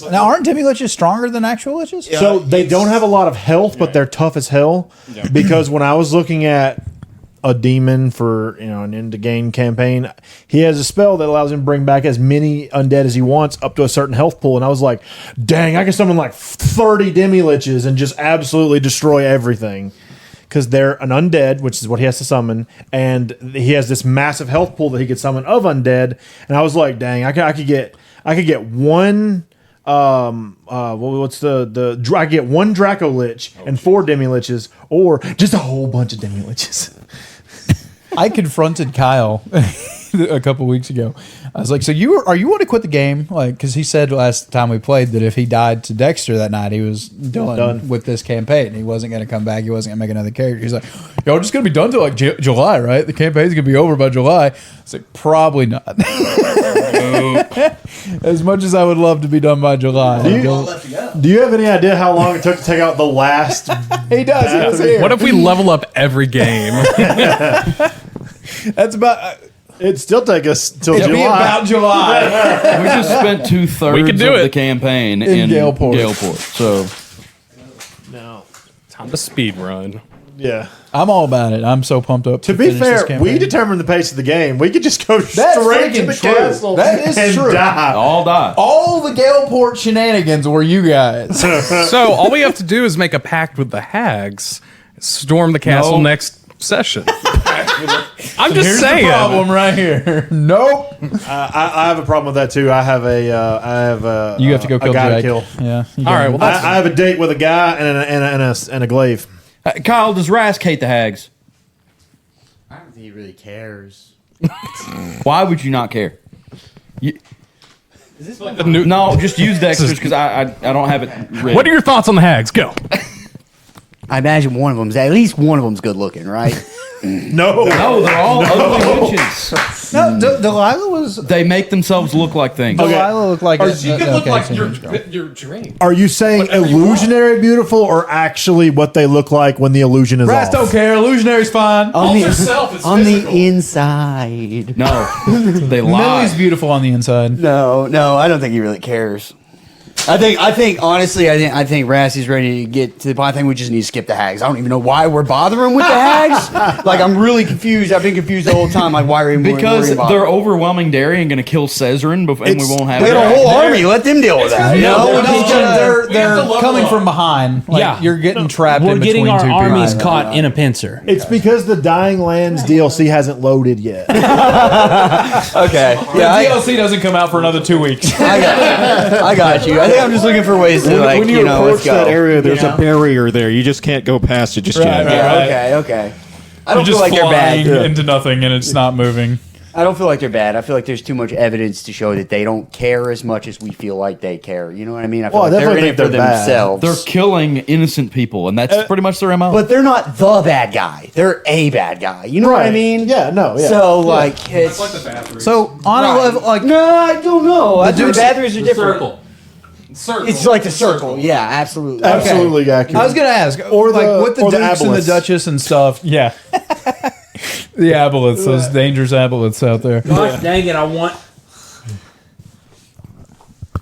Now, aren't Demi-liches stronger than actual liches? So they don't have a lot of health, but they're tough as hell. Yeah. Because when I was looking at a demon for an end to gain campaign, he has a spell that allows him to bring back as many undead as he wants up to a certain health pool, and I was like, dang, I can summon like 30 demi-liches and just absolutely destroy everything because they're an undead, which is what he has to summon, and he has this massive health pool that he could summon of undead, and I was like, dang, I could get one I get one Draco Lich and 4 Demi-Liches, or just a whole bunch of Demi-Liches. I confronted Kyle a couple weeks ago. I was like, "So are you want to quit the game?" Like, because he said last time we played that if he died to Dexter that night, he was done with this campaign. He wasn't going to come back. He wasn't going to make another character. He's like, "Y'all just going to be done till like July, right? The campaign's going to be over by July." It's like, probably not. As much as I would love to be done by July. Do you have any idea how long it took to take out the last? He does. He was here. What if we level up every game? That's about. It'd still take us till It'd July. be about July. We just spent 2/3 of the campaign in Galeport. So no, time to speed run. Yeah, I'm all about it. I'm so pumped up. To be fair, we determined the pace of the game. We could just go straight to the true. castle. That is and true. Die. All die. All the Galeport shenanigans were you guys. So all we have to do is make a pact with the hags, storm the castle next session. I'm just Here's saying. The problem right here. Nope. I have a problem with that too. I have a. You have to go kill a guy Drake. to kill. Yeah. All right. Well, I have a date with a guy and a glaive. Kyle, does Rask hate the hags? I don't think he really cares. Why would you not care? is this like the new? No, just use Dexter's because I don't have it written. What are your thoughts on the hags? Go. I imagine one of them's at least one of them's good looking, right? No, they're all ugly witches. No, Delilah was. They make themselves look like things. Delilah looked like. She could look like your dream. Are you saying illusionary beautiful or actually what they look like when the illusion is Brass off? don't care. Illusionary's fine. On the inside. No, they lie. Millie's beautiful on the inside. No, I don't think he really cares. I think honestly, I think Rassie's ready to get to the point. I think we just need to skip the hags. I don't even know why we're bothering with the hags. Like, I'm really confused. I've been confused the whole time. Like, why are we because they're overwhelming Darien going to kill Caesarion, and we won't have. We had a whole army. Let them deal with that. They're coming from behind. Like, Yeah. you're getting trapped. We're in getting between our two armies people. caught in a pincer. It's because the Dying Lands DLC hasn't loaded yet. Okay. The DLC doesn't come out for another 2 weeks. I got you. I think I'm just looking for ways to when you approach let's go. that area, there's a barrier there. You just can't go past it just yet. Okay. I don't feel like they're bad. into nothing, and it's not moving. I don't feel like they're bad. I feel like there's too much evidence to show that they don't care as much as we feel like they care. You know what I mean? I feel like they're in it for themselves. They're killing innocent people, and that's pretty much their MO. But they're not the bad guy. They're a bad guy. You know what I mean? Yeah, no, yeah. So, like, it's... like the batteries. So, on a level, like... No, I don't know. I think the batteries are different. Circle. It's like the circle. Yeah, absolutely. Absolutely accurate. I was going to ask, Or like, the- with the or the Dukes and the aboleths. Duchess and stuff. Yeah. The aboleths, those dangerous aboleths out there. Gosh dang it! I want.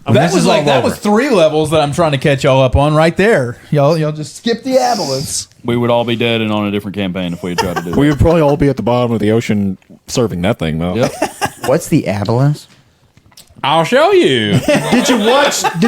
That was 3 levels that I'm trying to catch y'all up on right there. Y'all just skip the aboleths. We would all be dead and on a different campaign if we had tried to do it. We would probably all be at the bottom of the ocean serving that thing, though. Yep. What's the aboleth? I'll show you. Did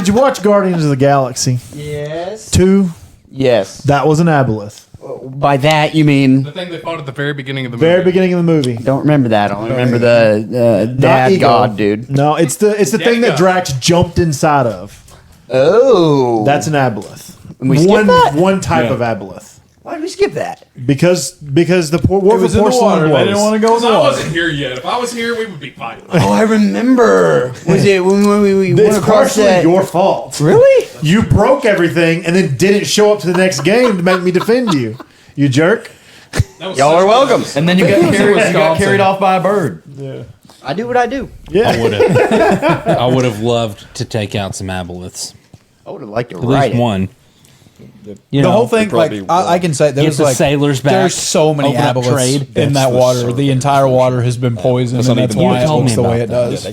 you watch Guardians of the Galaxy? Yes. 2? Yes. That was an aboleth. By that, you mean... The thing they fought at the very beginning of the movie. Very beginning of the movie. Don't remember that. I only remember the Not dad Ego. god, dude. No, it's the thing that God. Drax jumped inside of. Oh. That's an aboleth. And we skipped that? One type of aboleth. Why did we skip that? Because the poor war It was in the water. They didn't want to go in the I water. wasn't here yet. If I was here, we would be fighting. Oh, I remember. Was it when we went It's across partially that? your fault. Really? You broke everything and then didn't show up to the next game to make me defend you. You jerk. Y'all are welcome. And then you got carried off by a bird. I do what I do. Yeah. I would have loved to take out some aboleths. I would have liked to At write least it. one. You The know, whole thing, like I can say, there's the like sailors back, there's so many open up aboleths trade. in that water. The entire water has been poisoned, and that's why it looks the way it does.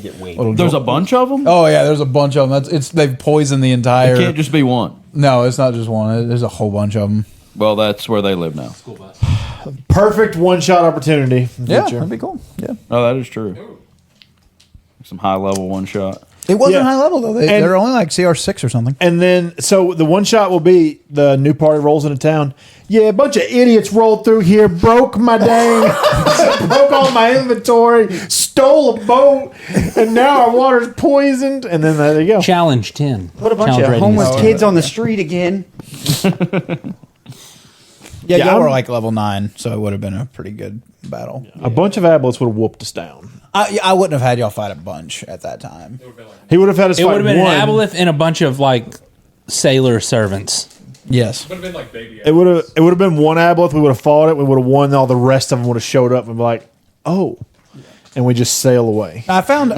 There's a bunch of them. Oh yeah, there's a bunch of them. They've poisoned the entire. It can't just be one. No, it's not just one. There's a whole bunch of them. Well, that's where they live now. Perfect one-shot opportunity. In the Yeah, future. that'd be cool. Yeah, Oh, that is true. Some high level one shot. it wasn't Yeah. high level though. They're only like CR6 or something. And then, so the one shot will be the new party rolls into town. Yeah, a bunch of idiots rolled through here, broke my broke all my inventory, stole a boat, and now our water's poisoned. And then there you go. Challenge 10. Put a bunch Challenge of rating homeless is 10. kids on the street again. Yeah, Yeah, y'all were I'm- like level 9, so it would have been a pretty good battle. A bunch of aboleths would have whooped us down. I wouldn't have had y'all fight a bunch at that time. He would have had us It fight would have been one. an aboleth and a bunch of like sailor servants. Yes. Would have been like baby. It would have been one aboleth. We would have fought it. We would have won. All the rest of them would have showed up and be like, oh, and we just sail away. I found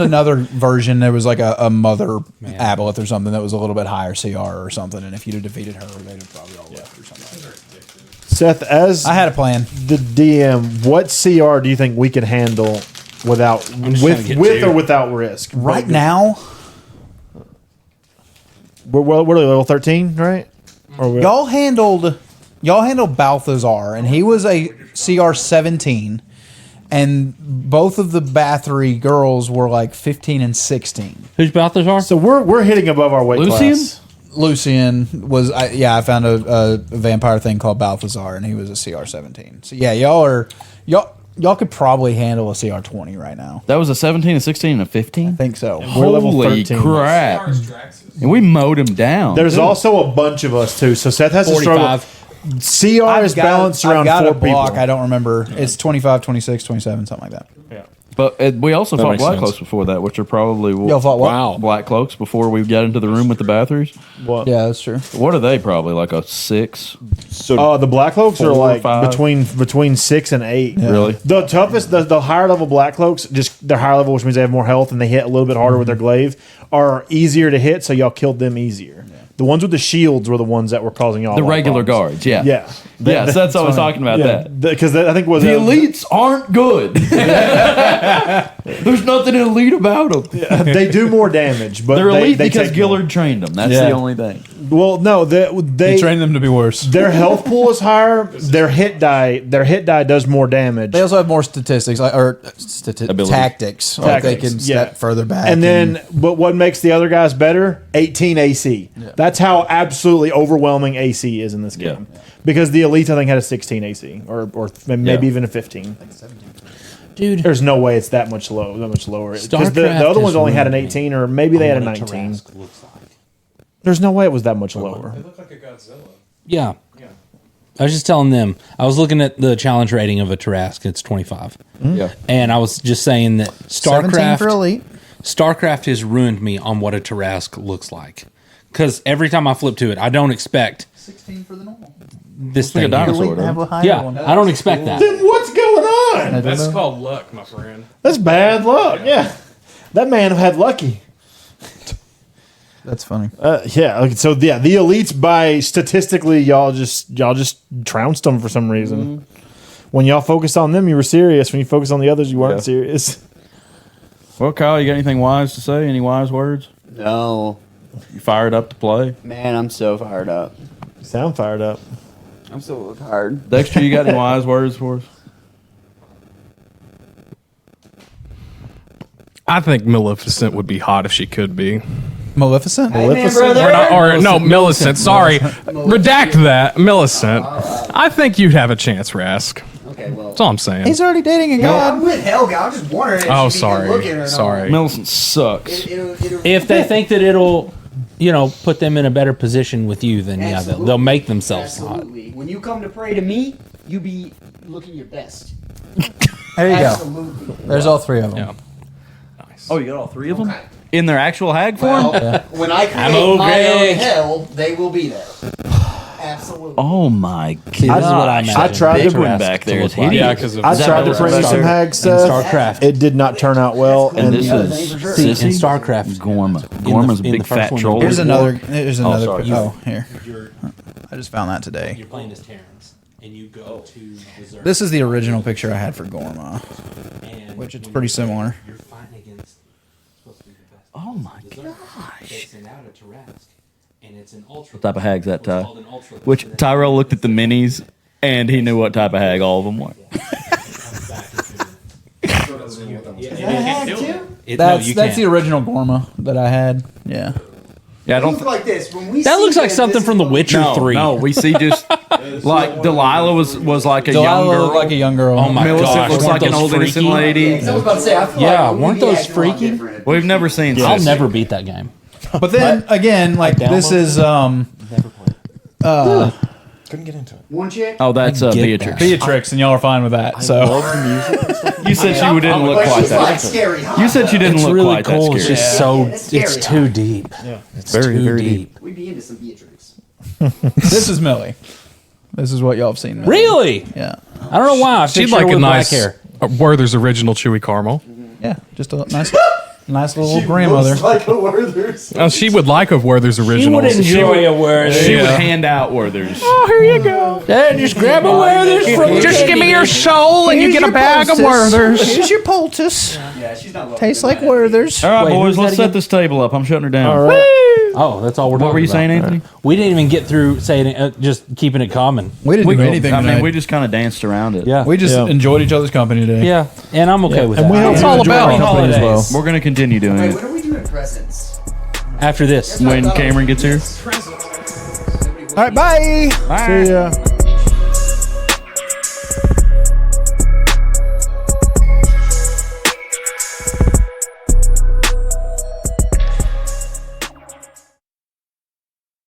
another version. There was like a mother aboleth or something that was a little bit higher CR or something. And if you'd have defeated her, they'd have probably all left or something. Seth, as I had a plan. the DM, what CR do you think we can handle without just trying to get with two. or without risk? Right now, we're level 13, right? Or y'all handled Balthazar, and he was a CR 17, and both of the Bathory girls were like 15 and 16. Who's Balthazar? so we're hitting above our weight Lucian? class. Lucian was, I found a vampire thing called Balthazar, and he was a CR 17. So yeah, y'all could probably handle a CR 20 right now. That was a 17, a 16, and a 15? I think so. We're level Holy 13. crap. And we mowed him down. There's also a bunch of us too, so Seth has to struggle. 45. CR is balanced around I've got 4 a block. people. I don't remember. It's 25, 26, 27, something like that. But we also fought makes Black sense. Cloaks before that, which are probably Y'all fought what? Wow. Black Cloaks before we got into the room with the batteries. What? Yeah, that's true. What are they? Probably like a 6. So The Black Cloaks 4 are or like 5. between 6 and 8. Really? The toughest, the higher level Black Cloaks, just they're higher level, which means they have more health and they hit a little bit harder with their glaive, are easier to hit, so y'all killed them easier. The ones with the shields were the ones that were causing y'all The a lot of regular problems. guards, yeah. Yeah. Yes, that's what I was talking about that. Because I think was The elites aren't good. There's nothing elite about them. they do more damage, but They're elite they because take Gillard trained them. That's Yeah. the only thing. more. Well, no, they trained them to be worse. their health pool is higher. Their hit die does more damage. They also have more statistics, Ability. tactics. Like they Tactics, can step further back. And then, but what makes the other guys better? 18 AC. That's how absolutely overwhelming AC is in this game. Because the elites, I think, had a 16 AC, or maybe Yeah. even a 15. Dude, There's no way it's that much lower. Because the StarCraft other ones has only had an ruined me 18, or maybe they had a what 19. Tarrasque looks like. There's no way it was that much lower. look like a Godzilla. Yeah. I was just telling them, I was looking at the challenge rating of a Tarrasque, it's 25. Yeah. And I was just saying that 17 for elite. StarCraft has ruined me on what a Tarrasque looks like. Because every time I flip to it, I don't expect 16 for the normal. this like a thing. here. dinosaur. Have a higher Yeah, one. I don't expect that. Then what's going on? That's called luck, my friend. That's bad luck. Yeah. That man had lucky. That's funny. Yeah. Okay, so the elites, by statistically, y'all just trounced them for some reason. When y'all focused on them, you were serious. When you focused on the others, you weren't serious. Well, Kyle, you got anything wise to say? Any wise words? No. You fired up to play? Man, I'm so fired up. You sound fired up. I'm so tired. Dexter, you got any wise words for us? I think Maleficent would be hot if she could be. Maleficent? No, Millicent. Sorry. Redact that. Millicent. I think you'd have a chance, Rask. Okay, well. That's all I'm saying. He's already dating a god. I'm with Helga. I'm just wondering if Oh, she'd be good looking sorry. or not. Sorry. Millicent sucks. If they think that it'll, put them in a better position with you, then yeah, they'll make themselves hot. Absolutely. When you come to pray to me, you be looking your best. There you go. Absolutely. There's all three of them. Yeah. Oh, you got all three of them? In their actual hag form? Well, when I create I'm my okay. own hell, they will be there. Absolutely. Oh my god! This is what I imagine. I tried Big to one back there is look like. hideous. Yeah, because I tried to what bring you Star- some hags, And Seth. StarCraft. It did not turn out well. And this Yeah, is for sure. See, in Sissy? StarCraft, Gorma. Gorma's a in big the first fat one, troll. Here's another. Here's another. sorry. Oh, here. I just found that today. You're playing as Terrence, and you go to dessert. This is the original picture I had for Gorma, and which it's when pretty you're there, similar. You're fighting against supposed to be the best. Oh my Dessert. gosh. They send out a Tarrasque, and it's an ultra. What type of hag's that, What's Ty? called an ultra. Which Tyrell looked at the minis and he knew what type of hag all of them were. That's the original Gorma that I had. Yeah. Yeah, I don't. like this. When we That see looks like this, something this from The is- Witcher 3. No, we see just like Delilah was like a young Delilah girl. looked like a young girl. Oh my Millicent gosh, looks weren't like an those old innocent freaky? lady. I was about to say, I feel Yeah, like weren't maybe those acting a lot freaky? different. We've never seen. I'll sis. never beat that game. But then again, like this is Never played. Couldn't get into it. One chick. Oh, that's I get Beatrix. Beatrix, and y'all are fine with that. So Love the music and stuff. You said she didn't look But quite she's like that. scary hot. You said she didn't It's look really quite cool. that It's scary. just so. It's scary, It's too deep. Yeah. It's Very, too very deep. We'd be into some Beatrix. this is Millie. This is what y'all have seen. Millie. Really? Yeah. I don't know why. I She'd picture her like a with nice black hair. Werther's original chewy caramel. Yeah. Just a nice little grandmother. Like a Werther's. She would like a Werther's original. enjoy a Werther's. She would Yeah. hand out Werther's. Oh, here you go. Dad, just grab a Werther's from Just give me your soul and you get a bag of Werther's. Here's your poultice. Yeah, she's not. Tastes like Werther's. All right, Wait, boys, who's let's that set again? this table up. I'm shutting her down. All right. Oh, that's all we're talking What were you about. saying, Anthony? We didn't even get through saying just keeping it common. We didn't do anything I mean, tonight. we just kind of danced around it. Yeah. We just enjoyed each other's company today. Yeah, and I'm okay with that. And we hope It's you all enjoy about our company as well. We're going to continue doing Wait, it when are we doing presents? After this. when Cameron gets here. All right, bye. See ya.